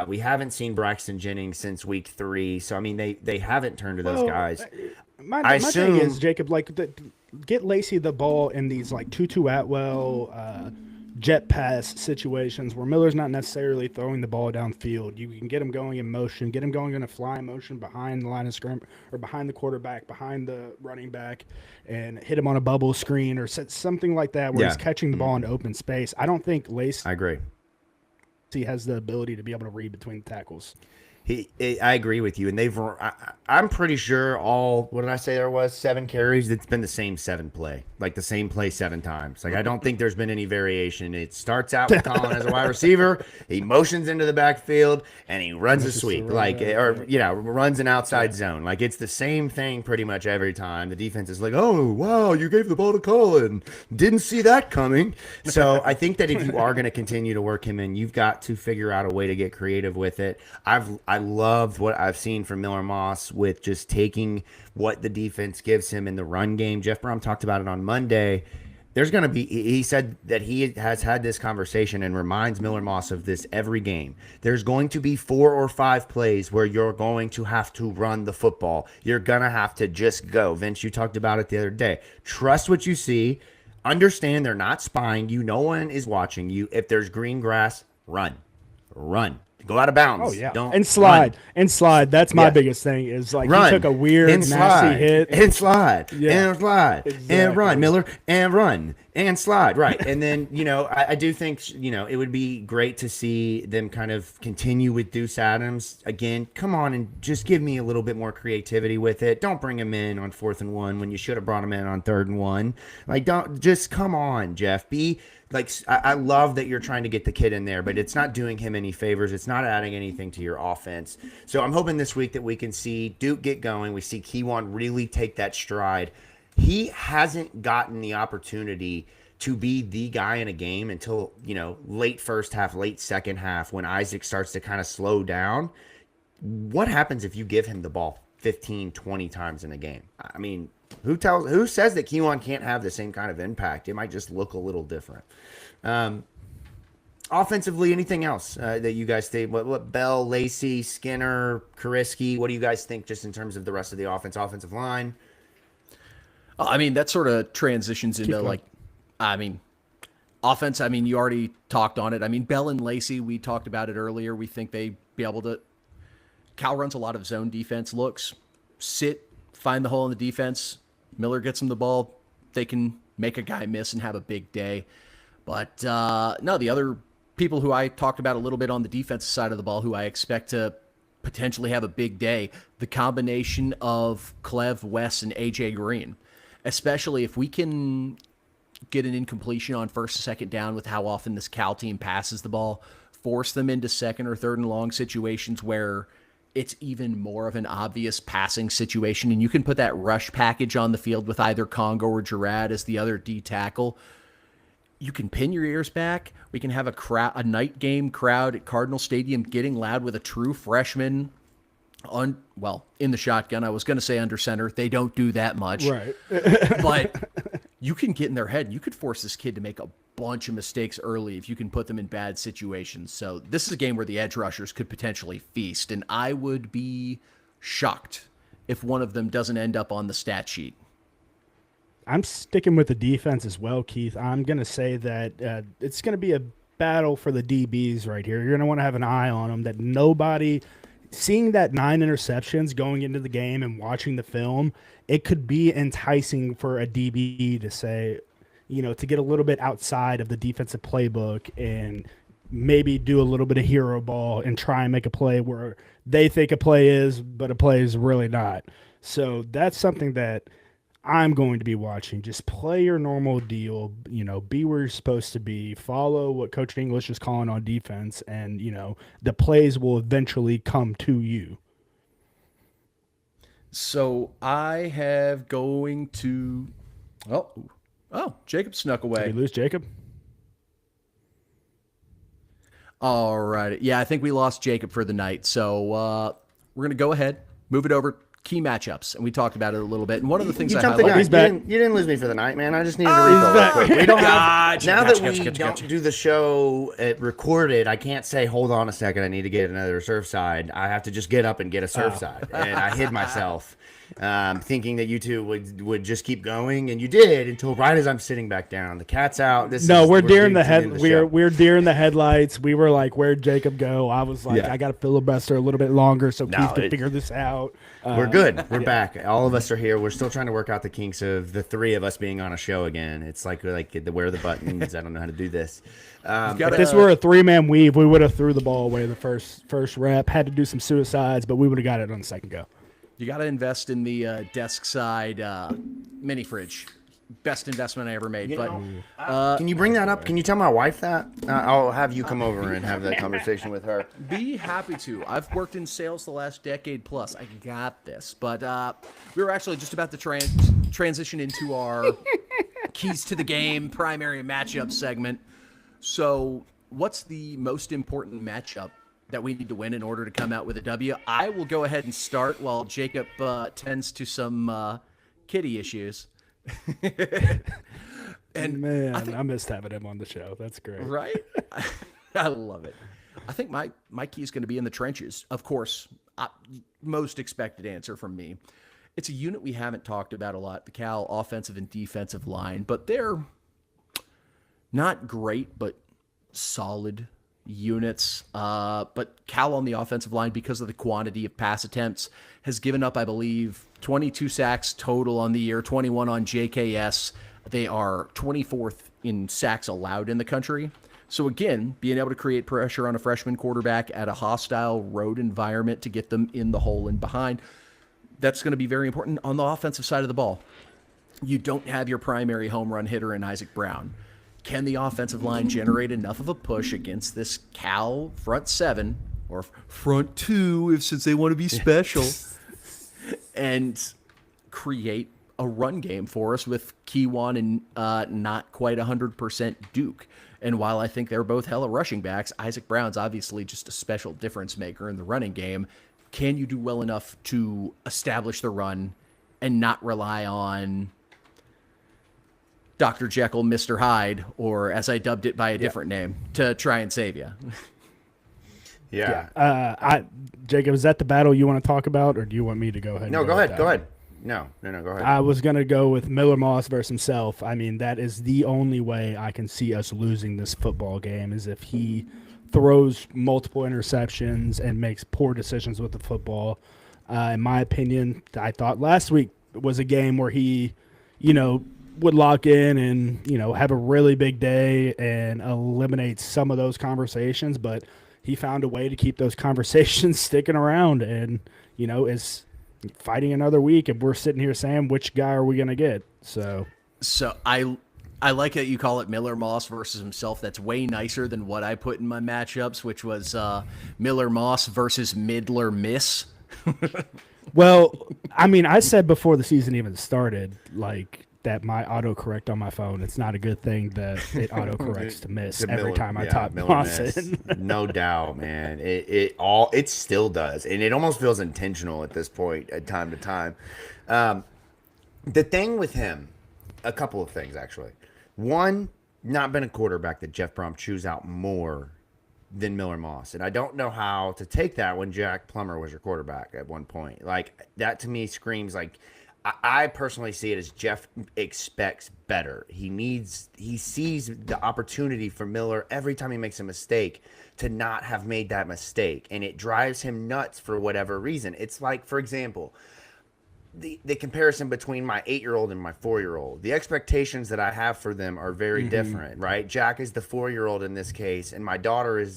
We haven't seen Braxton Jennings since week 3. So, I mean, they haven't turned to those guys. My thing is, Jacob, get Lacey the ball in these Tutu Atwell, jet pass situations where Miller's not necessarily throwing the ball downfield. You can get him going in motion, get him going in a flying motion behind the line of scrimmage or behind the quarterback, behind the running back, and hit him on a bubble screen or something like that where he's catching the ball in open space. I don't think Lacey has the ability to be able to read between the tackles. I agree with you, and I'm pretty sure what did I say there was? 7 carries. It's been the same 7 play, the same play 7 times. I don't think there's been any variation. It starts out with Colin as a wide receiver. He motions into the backfield and he runs a sweep, runs an outside zone. It's the same thing pretty much every time. The defense is like, oh wow, you gave the ball to Colin. Didn't see that coming. So I think that if you are going to continue to work him in, you've got to figure out a way to get creative with it. I've I love what I've seen from Miller Moss with just taking what the defense gives him in the run game. Jeff Brohm talked about it on Monday. There's going to be, he said that he has had this conversation and reminds Miller Moss of this every game. There's going to be 4 or 5 plays where you're going to have to run the football. You're going to have to just go. Vince, you talked about it the other day. Trust what you see. Understand they're not spying you. No one is watching you. If there's green grass, run. Run. Go out of bounds. Oh yeah, Don't and slide run. and slide. That's my biggest thing. Is like Run. he took a weird, And nasty slide. hit And slide. Yeah. And slide. Exactly. And run, Miller. And run. And slide. Right. And then, I do think, it would be great to see them kind of continue with Deuce Adams. Again, come on and just give me a little bit more creativity with it. Don't bring him in on 4th and 1 when you should have brought him in on 3rd and 1. Like, don't just come on, Jeff. Be like, I love that you're trying to get the kid in there, but it's not doing him any favors. It's not adding anything to your offense. So I'm hoping this week that we can see Duke get going. We see Keywan really take that stride. He hasn't gotten the opportunity to be the guy in a game until, late first half, late second half, when Isaac starts to kind of slow down. What happens if you give him the ball 15, 20 times in a game? I mean, who says that Keywan can't have the same kind of impact? It might just look a little different. Offensively, anything else that you guys think? What Bell, Lacey, Skinner, Kariski, what do you guys think just in terms of the rest of the offensive line? I mean, that sort of transitions into offense. I mean, you already talked on it. I mean, Bell and Lacey, we talked about it earlier. We think they be able to. Cal runs a lot of zone defense looks. Sit, find the hole in the defense. Miller gets them the ball. They can make a guy miss and have a big day. But no, the other people who I talked about a little bit on the defensive side of the ball who I expect to potentially have a big day, the combination of Clev, Wes, and A.J. Green, especially if we can get an incompletion on 1st and 2nd down with how often this Cal team passes the ball, force them into 2nd or 3rd and long situations where it's even more of an obvious passing situation, and you can put that rush package on the field with either Congo or Gerard as the other D tackle. You can pin your ears back. We can have a night game crowd at Cardinal Stadium getting loud with a true freshman in the shotgun. I was going to say under center. They don't do that much. Right. But you can get in their head. You could force this kid to make a bunch of mistakes early if you can put them in bad situations. So this is a game where the edge rushers could potentially feast, and I would be shocked if one of them doesn't end up on the stat sheet. I'm sticking with the defense as well, Keith. I'm going to say that it's going to be a battle for the DBs right here. You're going to want to have an eye on them, that nobody – seeing that 9 interceptions going into the game and watching the film, it could be enticing for a DB to say, to get a little bit outside of the defensive playbook and maybe do a little bit of hero ball and try and make a play where they think a play is, but a play is really not. So that's something that I'm going to be watching. Just play your normal deal, be where you're supposed to be, follow what Coach English is calling on defense, and, the plays will eventually come to you. So I have going to Jacob snuck away. Did we lose Jacob? All right. Yeah, I think we lost Jacob for the night. So we're going to go ahead, move it over. Key matchups, and we talked about it a little bit. And one of the things I highlighted, He's back. You didn't lose me for the night, man. I just needed to refill real quick. We don't have, now that we don't do the show recorded, I can't say, hold on a second, I need to get another Surfside. I have to just get up and get a Surfside. And I hid myself, thinking that you two would just keep going, and you did until right as I'm sitting back down. The cat's out. We're deer in the head. We're deer in the headlights. We were like, where'd Jacob go? I was like, I got to filibuster a little bit longer so Keith can figure this out. We're good. We're back. All of us are here. We're still trying to work out the kinks of the 3 of us being on a show again. It's like where are the buttons? I don't know how to do this. If this were a 3-man weave, we would have threw the ball away the first rep. Had to do some suicides, but we would have got it on the second go. You got to invest in the desk side mini fridge. Best investment I ever made. Can you bring that up? Can you tell my wife that? I'll have you come over and have that conversation with her. Be happy to. I've worked in sales the last decade plus. I got this. But we were actually just about to transition into our keys to the game primary matchup segment. So what's the most important matchup that we need to win in order to come out with a W. I will go ahead and start while Jacob tends to some kitty issues. And man, I missed having him on the show. That's great. Right? I love it. I think my key is going to be in the trenches. Of course, most expected answer from me. It's a unit we haven't talked about a lot, the Cal offensive and defensive line, but they're not great, but solid units. But Cal on the offensive line, because of the quantity of pass attempts, has given up, I believe, 22 sacks total on the year, 21 on JKS. They are 24th in sacks allowed in the country. So again, being able to create pressure on a freshman quarterback at a hostile road environment to get them in the hole and behind, that's going to be very important on the offensive side of the ball. You don't have your primary home run hitter in Isaac Brown. Can the offensive line generate enough of a push against this Cal front seven, or front two, since they want to be special, and create a run game for us with Keywan and not quite 100% Duke? And while I think they're both hella rushing backs, Isaac Brown's obviously just a special difference maker in the running game. Can you do well enough to establish the run and not rely on Dr. Jekyll, Mr. Hyde, or as I dubbed it by a different name, to try and save you? Yeah. Jacob, is that the battle you want to talk about, or do you want me to go ahead? No, go ahead. Go ahead. No, go ahead. I was going to go with Miller Moss versus himself. I mean, that is the only way I can see us losing this football game, is if he throws multiple interceptions and makes poor decisions with the football. In my opinion, I thought last week was a game where he, would lock in and, have a really big day and eliminate some of those conversations, but he found a way to keep those conversations sticking around and, is fighting another week, and we're sitting here saying, which guy are we going to get? So I like that you call it Miller Moss versus himself. That's way nicer than what I put in my matchups, which was Miller Moss versus Midler Miss. Well, I mean, I said before the season even started, that my autocorrect on my phone, it's not a good thing that it autocorrects to miss every time I type Moss in. No doubt, man. It still does, and it almost feels intentional at this point, at time to time. The thing with him, a couple of things actually. One, not been a quarterback that Jeff Brohm chews out more than Miller Moss, and I don't know how to take that when Jack Plummer was your quarterback at one point. That to me screams like, I personally see it as Jeff expects better. He sees the opportunity for Miller every time he makes a mistake to not have made that mistake, and it drives him nuts for whatever reason. It's like, for example, the comparison between my 8-year-old and my 4-year-old. The expectations that I have for them are very different, right? Jack is the 4-year-old in this case, and my daughter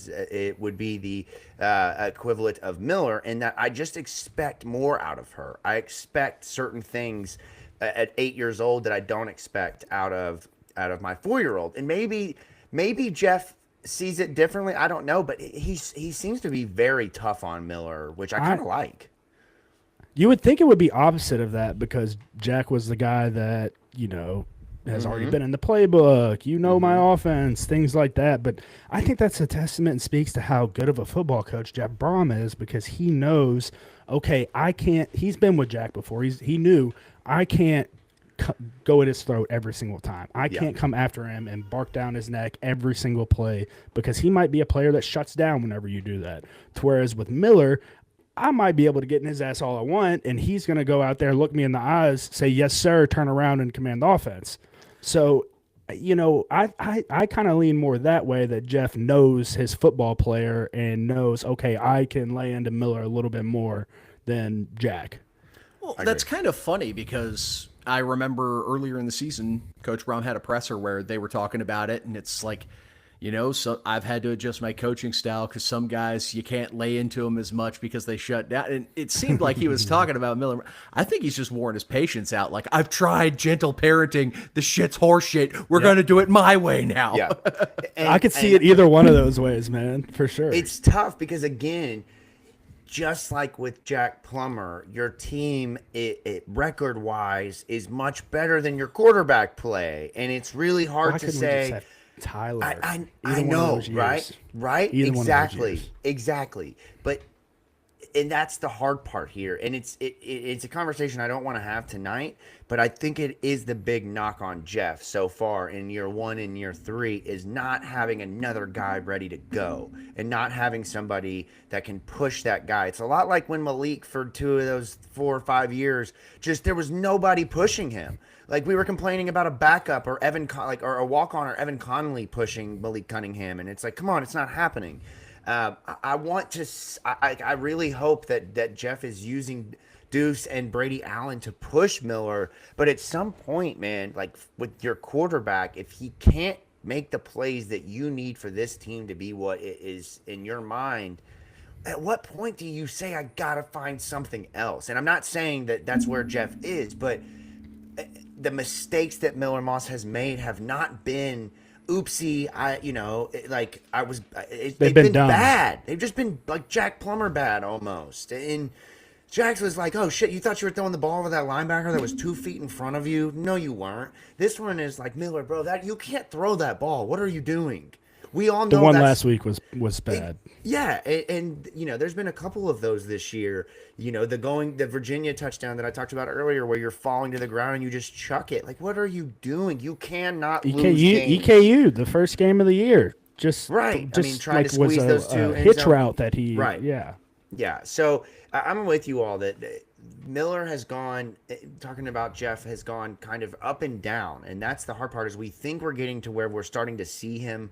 would be the equivalent of Miller, in that I just expect more out of her. I expect certain things at 8 years old that I don't expect out of my 4-year-old. And maybe Jeff sees it differently. I don't know, but he seems to be very tough on Miller, which I kind of like. You would think it would be opposite of that, because Jack was the guy that, has already been in the playbook, my offense, things like that. But I think that's a testament and speaks to how good of a football coach Jeff Brohm is, because he knows, okay, he's been with Jack before. He knew I can't go at his throat every single time. I can't come after him and bark down his neck every single play, because he might be a player that shuts down whenever you do that. Whereas with Miller, I might be able to get in his ass all I want, and he's going to go out there, look me in the eyes, say, yes, sir, turn around and command the offense. So, I kind of lean more that way, that Jeff knows his football player and knows, okay, I can lay into Miller a little bit more than Jack. Well, that's kind of funny, because I remember earlier in the season, Coach Brohm had a presser where they were talking about it, and it's like, so I've had to adjust my coaching style, because some guys, you can't lay into them as much because they shut down. And it seemed like he was talking about Miller. I think he's just worn his patience out. Like, I've tried gentle parenting. The shit's horse shit. We're going to do it my way now. Yeah. I could see it either one of those ways, man, for sure. It's tough because, again, just like with Jack Plummer, your team, it record-wise, is much better than your quarterback play. And it's really hard to say, Tyler. I Either one of know, those years. right, Either one of those years. exactly. But and that's the hard part here, and it's a conversation I don't want to have tonight. But I think it is the big knock on Jeff so far in year 1 and year 3 is not having another guy ready to go and not having somebody that can push that guy. It's a lot like when Malik for 2 of those 4 or 5 years, just there was nobody pushing him. Like we were complaining about a backup or or a walk-on or Evan Connolly pushing Malik Cunningham, and it's like, come on, it's not happening. I really hope that Jeff is using Deuce and Brady Allen to push Miller, but at some point, man, like with your quarterback, if he can't make the plays that you need for this team to be what it is in your mind, at what point do you say, I gotta find something else? And I'm not saying that that's where Jeff is, but the mistakes that Miller Moss has made have not been oopsie. They've been bad. They've just been like Jack Plummer bad almost. And Jax was like, oh shit, you thought you were throwing the ball over that linebacker that was 2 feet in front of you? No, you weren't. This one is like, Miller, bro, that you can't throw that ball. What are you doing? We all know the one last week was bad. And there's been a couple of those this year. The Virginia touchdown that I talked about earlier, where you're falling to the ground and you just chuck it. Like, what are you doing? You cannot lose games. EKU, the first game of the year, trying to squeeze those two hitch route that he Yeah. So I'm with you all that Miller has gone, talking about Jeff, has gone kind of up and down, and that's the hard part. Is we think we're getting to where we're starting to see him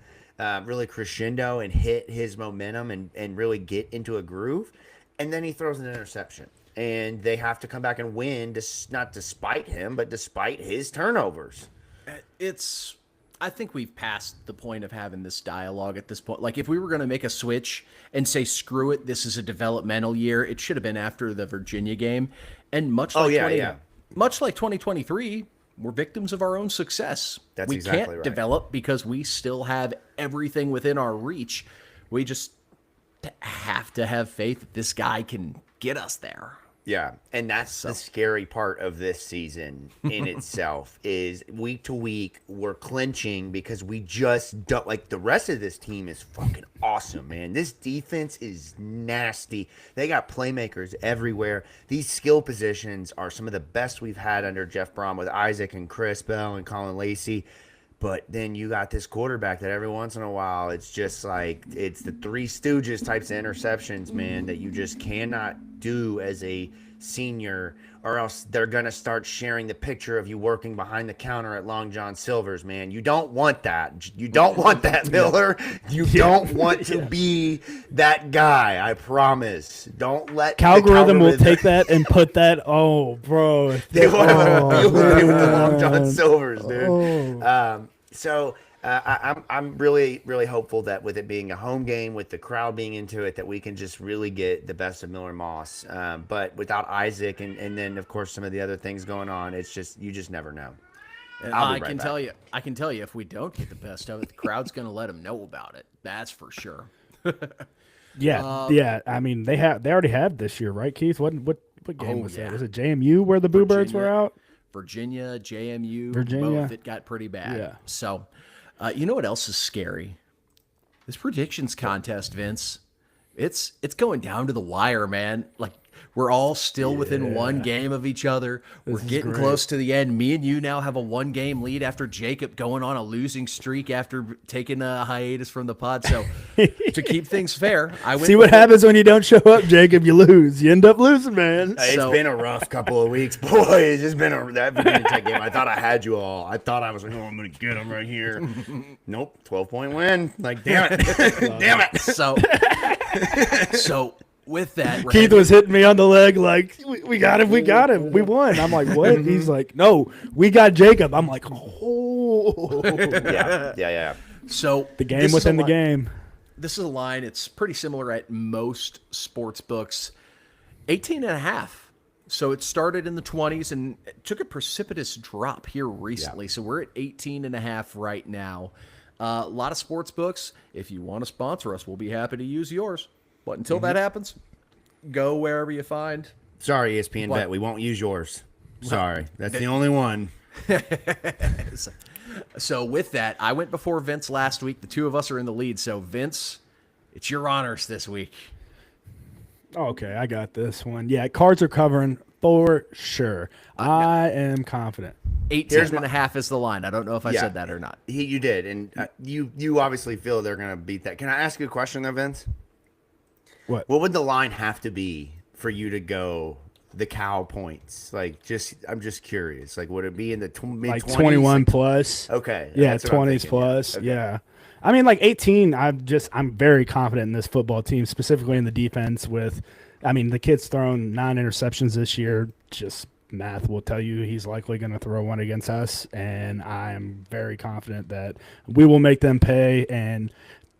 really crescendo and hit his momentum and really get into a groove, and then he throws an interception, and they have to come back and win, not despite him, but despite his turnovers. I think we've passed the point of having this dialogue at this point. Like, if we were going to make a switch and say, screw it, this is a developmental year, it should have been after the Virginia game. And much like 2023, we're victims of our own success. That's we exactly can't right. develop because we still have everything within our reach. We just have to have faith that this guy can get us there. Yeah, and that's the scary part of this season in itself is week to week we're clinching because we just don't, like, the rest of this team is fucking awesome, man. This defense is nasty. They got playmakers everywhere. These skill positions are some of the best we've had under Jeff Brohm with Isaac and Chris Bell and Colin Lacey. But then you got this quarterback that every once in a while, it's just like, it's the Three Stooges types of interceptions, man, that you just cannot do as a senior, or else they're going to start sharing the picture of you working behind the counter at Long John Silver's, man. You don't want that. You don't want that, Miller. You don't want to be that guy, I promise. Don't let Calgorithm will take that and put that, bro. They want to with the Long John Silver's, dude. So I'm really, really hopeful that with it being a home game, with the crowd being into it, that we can just really get the best of Miller Moss. But without Isaac and then, of course, some of the other things going on, it's just, you just never know. And I can tell you, if we don't get the best of it, the crowd's going to let them know about it. That's for sure. Yeah. I mean, they already have this year, right, Keith? What game was that? Was it JMU where the Boo Birds were out? Virginia, JMU, Virginia. both. It got pretty bad. Yeah. So, you know what else is scary? This predictions contest, Vince. It's going down to the wire, man. Like, we're all still within one game of each other. We're getting close to the end. Me and you now have a 1-game lead after Jacob going on a losing streak after taking a hiatus from the pod. So to keep things fair, I went. See what happens when you don't show up, Jacob. You lose. You end up losing, man. It's been a rough couple of weeks, boy. It's just been that Virginia Tech game. I thought I had you all. I thought I was like, I'm gonna get them right here. Nope, 12-point win. Like, damn it, damn it. So with that, Keith was hitting me on the leg like, we got him, we won. I'm like, what? He's like, no, we got Jacob. I'm like, oh. Yeah. So the game within the game. This is a line. It's pretty similar at most sports books. 18.5. So it started in the 20s and it took a precipitous drop here recently. Yeah. So we're at 18.5 right now. A lot of sports books. If you want to sponsor us, we'll be happy to use yours. But until that happens, go wherever you find. Sorry, ESPN Bet, we won't use yours. Sorry, that's the only one. So with that, I went before Vince last week. The two of us are in the lead. So Vince, it's your honors this week. Okay, I got this one. Yeah, cards are covering for sure. I am confident. 18.5 is the line. I don't know if I said that or not. You did, and you obviously feel they're going to beat that. Can I ask you a question though, Vince? What would the line have to be for you to go the Cal points? Like, I'm just curious. Like, would it be in the mid-20s? Like 21 plus? Okay. Yeah, 20s plus. Yeah. Okay. Yeah. I mean, like 18, I'm very confident in this football team, specifically in the defense the kid's thrown 9 interceptions this year. Just math will tell you he's likely going to throw one against us, and I'm very confident that we will make them pay, and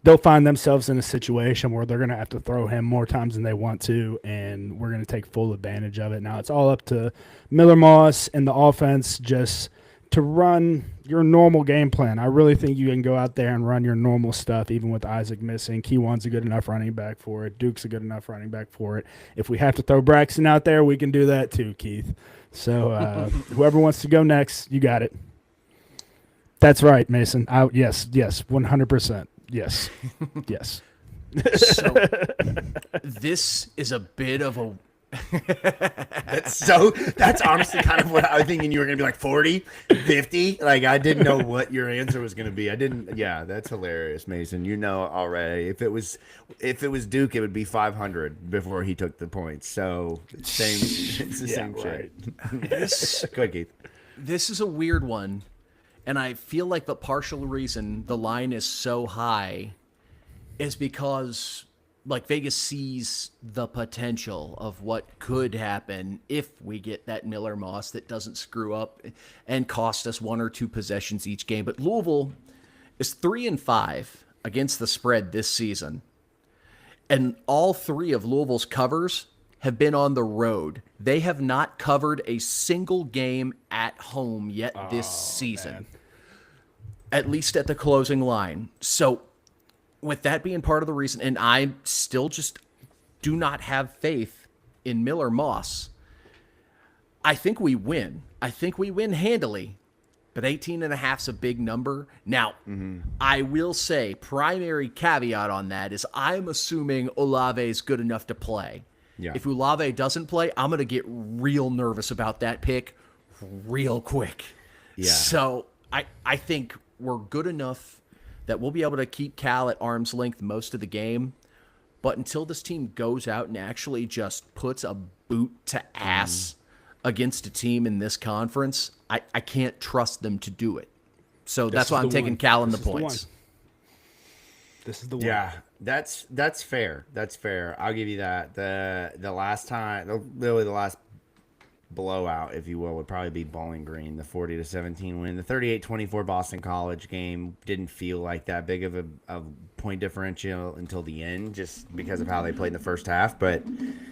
they'll find themselves in a situation where they're going to have to throw him more times than they want to, and we're going to take full advantage of it. Now, it's all up to Miller Moss and the offense just to run your normal game plan. I really think you can go out there and run your normal stuff, even with Isaac missing. Keywan's a good enough running back for it. Duke's a good enough running back for it. If we have to throw Braxton out there, we can do that too, Keith. So whoever wants to go next, you got it. That's right, Mason. Yes, 100%. Yes. Yes. So this is a bit of a that's honestly kind of what I was thinking. You were gonna be like 40, 50. Like, I didn't know what your answer was gonna be. That's hilarious, Mason. You know already. If it was Duke, it would be 500 before he took the points. So it's the same right. Shit. Go ahead, Keith. This is a weird one, and I feel like the partial reason the line is so high is because Vegas sees the potential of what could happen if we get that Miller Moss that doesn't screw up and cost us 1 or 2 possessions each game. But Louisville is 3-5 against the spread this season. And all 3 of Louisville's covers have been on the road. They have not covered a single game at home yet this season, man. At least at the closing line. So with that being part of the reason, and I still just do not have faith in Miller Moss, I think we win. I think we win handily, but 18.5 is a big number. Now, I will say, primary caveat on that is I'm assuming Olave is good enough to play. Yeah. If Olave doesn't play, I'm going to get real nervous about that pick real quick. Yeah. So I think we're good enough that we'll be able to keep Cal at arm's length most of the game. But until this team goes out and actually just puts a boot to ass against a team in this conference, I can't trust them to do it. So that's why I'm taking Cal in the points. This is the one. Yeah, that's fair. That's fair. I'll give you that. The last time, really the last blowout, if you will, would probably be Bowling Green, the 40-17 win. The 38-24 Boston College game didn't feel like that big of a point differential until the end, just because of how they played in the first half. But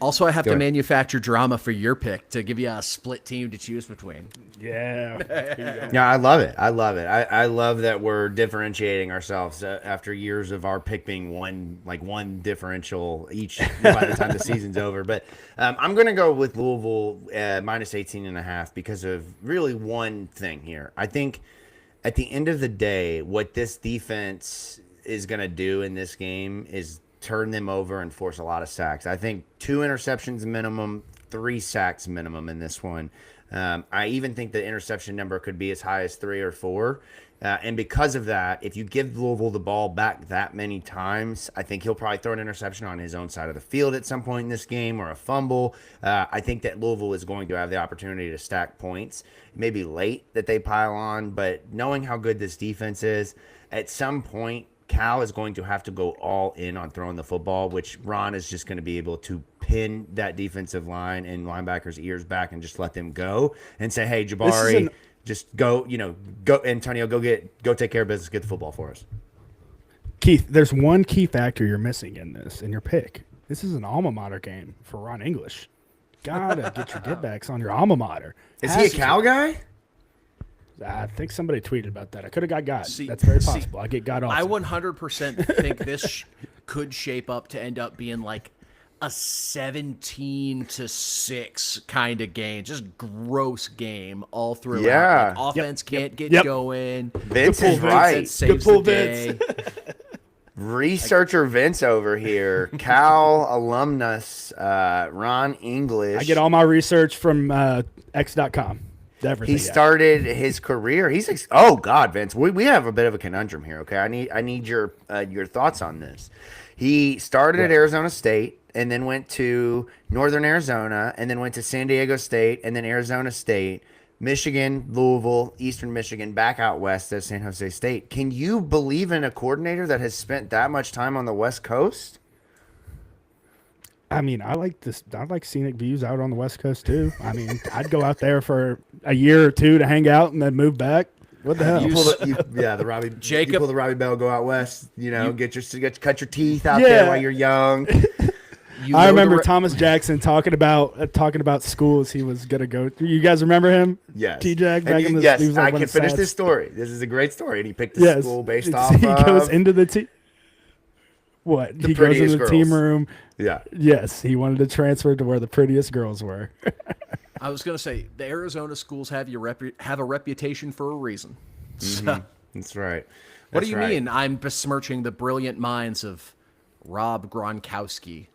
also, I have to manufacture drama for your pick to give you a split team to choose between. Yeah. Yeah, I love it. I love that we're differentiating ourselves after years of our pick being one differential each by the time the season's over. But I'm going to go with Louisville minus 18.5 because of really one thing here. I think at the end of the day, what this defense is going to do in this game is turn them over and force a lot of sacks. I think 2 interceptions minimum, 3 sacks minimum in this one. I even think the interception number could be as high as 3 or 4. And because of that, if you give Louisville the ball back that many times, I think he'll probably throw an interception on his own side of the field at some point in this game or a fumble. I think that Louisville is going to have the opportunity to stack points. Maybe late that they pile on, but knowing how good this defense is, at some point, Cal is going to have to go all in on throwing the football, which Ron is just going to be able to pin that defensive line and linebackers' ears back and just let them go and say, hey, Jabari, just go, go, Antonio, go take care of business, get the football for us. Keith, there's one key factor you're missing in your pick. This is an alma mater game for Ron English. Gotta get your get-backs on your alma mater. Is he a Cal guy? I think somebody tweeted about that. I could have got. That's very possible. I get got off. I 100% think this could shape up to end up being like a 17-6 kind of game, just gross game all throughout. Yeah. Like, offense can't get going. Vince is right. Saves the day. Researcher Vince over here, Cal alumnus, Ron English. I get all my research from X.com. Everything. He started his career. Oh God, Vince, we have a bit of a conundrum here. Okay, I need your thoughts on this. He started at Arizona State and then went to Northern Arizona and then went to San Diego State and then Arizona State, Michigan, Louisville, Eastern Michigan, back out west at San Jose State. Can you believe in a coordinator that has spent that much time on the West Coast? I mean, I like scenic views out on the West Coast too. I mean, I'd go out there for a year or two to hang out and then move back. What the hell? The Robbie Jacob, you pull the Robbie Bell, go out west. Cut your teeth out there while you're young. I remember Thomas Jackson talking about schools he was gonna go through. You guys remember him? Yes. T-Jack back in the yes. he was like I can finish this story. This is a great story, and he picked the school based off. He goes into the team. What? He goes into the team room. Yeah. Yes, he wanted to transfer to where the prettiest girls were. I was going to say the Arizona schools have a reputation for a reason. So, that's right. What do you mean? I'm besmirching the brilliant minds of Rob Gronkowski.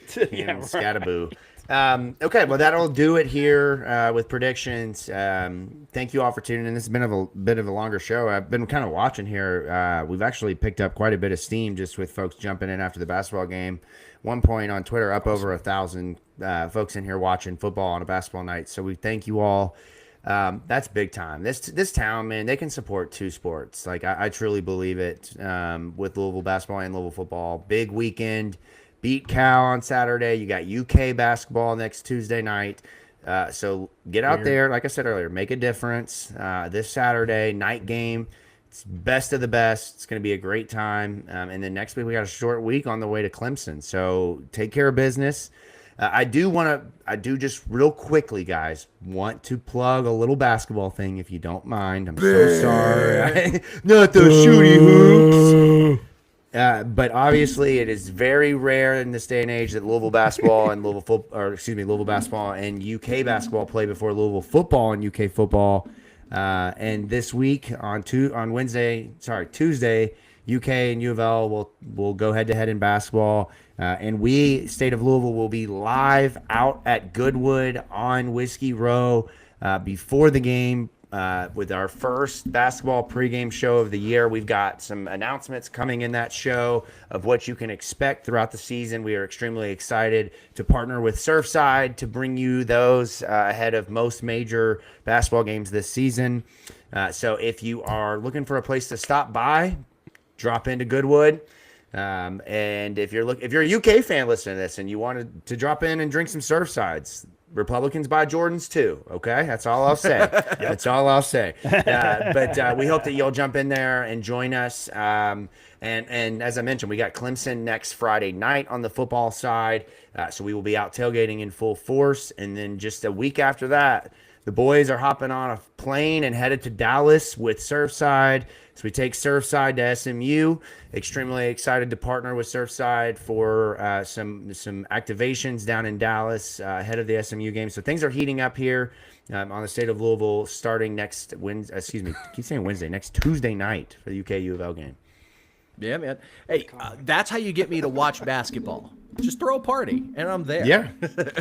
Scattaboo. Okay, well, that'll do it here with predictions. Thank you all for tuning in. This has been a bit of a longer show. I've been kind of watching here. We've actually picked up quite a bit of steam just with folks jumping in after the basketball game. One point on Twitter, up over 1,000 folks in here watching football on a basketball night. So we thank you all. That's big time. This town, man, they can support two sports. Like I truly believe it. With Louisville basketball and Louisville football, big weekend. Beat Cal on Saturday. You got UK basketball next Tuesday night. So get out there. Like I said earlier, make a difference. This Saturday night game. It's best of the best. It's going to be a great time. And then next week we got a short week on the way to Clemson. So take care of business. I do just real quickly, guys, want to plug a little basketball thing if you don't mind. I'm so sorry. Not those shooty hoops. But obviously, it is very rare in this day and age that Louisville basketball and Louisville basketball and UK basketball play before Louisville football and UK football. And this week on Tuesday, UK and U of L will go head to head in basketball. And we, State of Louisville, will be live out at Goodwood on Whiskey Row before the game. With our first basketball pregame show of the year. We've got some announcements coming in that show of what you can expect throughout the season. We are extremely excited to partner with Surfside to bring you those ahead of most major basketball games this season. So if you are looking for a place to stop by, drop into Goodwood. And if you're a UK fan listening to this and you wanted to drop in and drink some Surfsides, Republicans buy Jordans too. Okay, that's all I'll say. That's all I'll say. But we hope that you'll jump in there and join us. And as I mentioned, we got Clemson next Friday night on the football side. So we will be out tailgating in full force. And then just a week after that, the boys are hopping on a plane and headed to Dallas with Surfside. So we take Surfside to SMU. Extremely excited to partner with Surfside for some activations down in Dallas ahead of the SMU game. So things are heating up here on the State of Louisville starting next Wednesday. Excuse me, keep saying Wednesday. Next Tuesday night for the UK U of L game. Yeah, man. Hey, that's how you get me to watch basketball. Just throw a party, and I'm there. Yeah,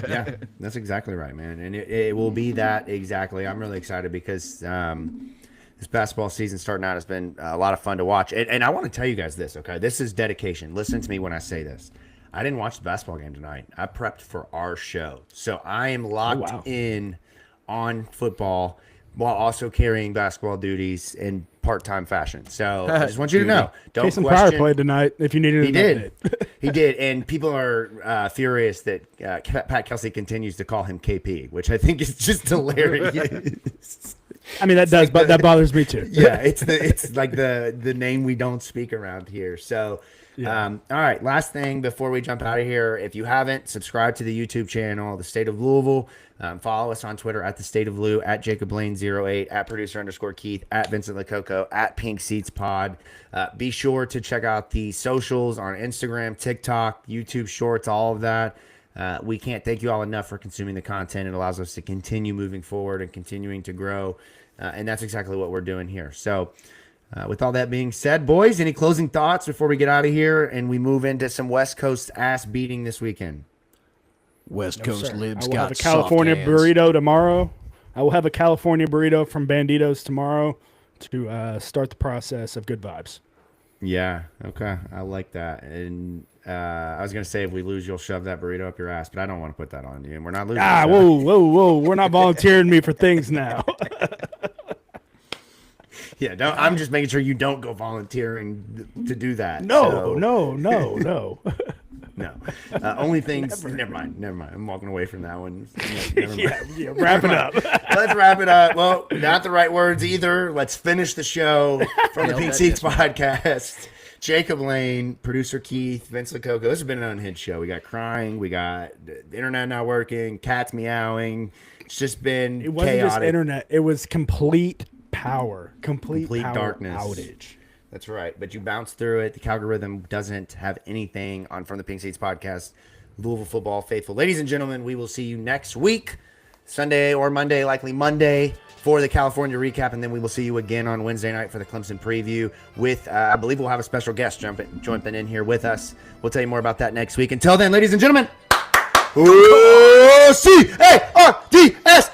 yeah, that's exactly right, man. And it will be that exactly. I'm really excited because this basketball season starting out has been a lot of fun to watch. And I want to tell you guys this, okay? This is dedication. Listen to me when I say this. I didn't watch the basketball game tonight. I prepped for our show. So I am locked in on football while also carrying basketball duties in part-time fashion. So I just want you to know. Don't Jason question. Pryor played tonight if you needed He did. He did. And people are furious that Pat Kelsey continues to call him KP, which I think is just hilarious. I mean, that bothers me too. Yeah, it's like the name we don't speak around here. So All right, last thing before we jump out of here. If you haven't, subscribe to the YouTube channel, The State of Louisville. Follow us on Twitter at The State of Lou, at Jacob Lane 08, at producer_Keith, at Vincent Lococo, at Pink Seats Pod. Be sure to check out the socials on Instagram, TikTok, YouTube Shorts, all of that. We can't thank you all enough for consuming the content. It allows us to continue moving forward and continuing to grow. And that's exactly what we're doing here. So with all that being said, boys, any closing thoughts before we get out of here and we move into some West Coast ass beating this weekend? West Coast libs I will got have a California soft hands. burrito tomorrow. I will have a California burrito from Banditos tomorrow to start the process of good vibes. Yeah, okay. I like that. And I was going to say if we lose, you'll shove that burrito up your ass, but I don't want to put that on you. And we're not losing. Whoa. We're not volunteering me for things now. Yeah, I'm just making sure you don't go volunteering to do that. No. No. Only things. Never mind. I'm walking away from that one. Never mind. Yeah, wrap it up. Let's wrap it up. Well, not the right words either. Let's finish the show from the Pink Seats podcast. Jacob Lane, producer Keith, Vince Lococo. This has been an unhinged show. We got crying. We got the internet not working. Cats meowing. It's just been It wasn't chaotic. just internet. It was complete power. Complete power darkness. outage. That's right. But you bounce through it. The Calgorithm doesn't have anything on From the Pink Seats podcast. Louisville football faithful. Ladies and gentlemen, we will see you next week, Sunday or Monday, likely Monday, for the California recap. And then we will see you again on Wednesday night for the Clemson preview with, I believe we'll have a special guest jumping in here with us. We'll tell you more about that next week. Until then, ladies and gentlemen, C-A-R-D-S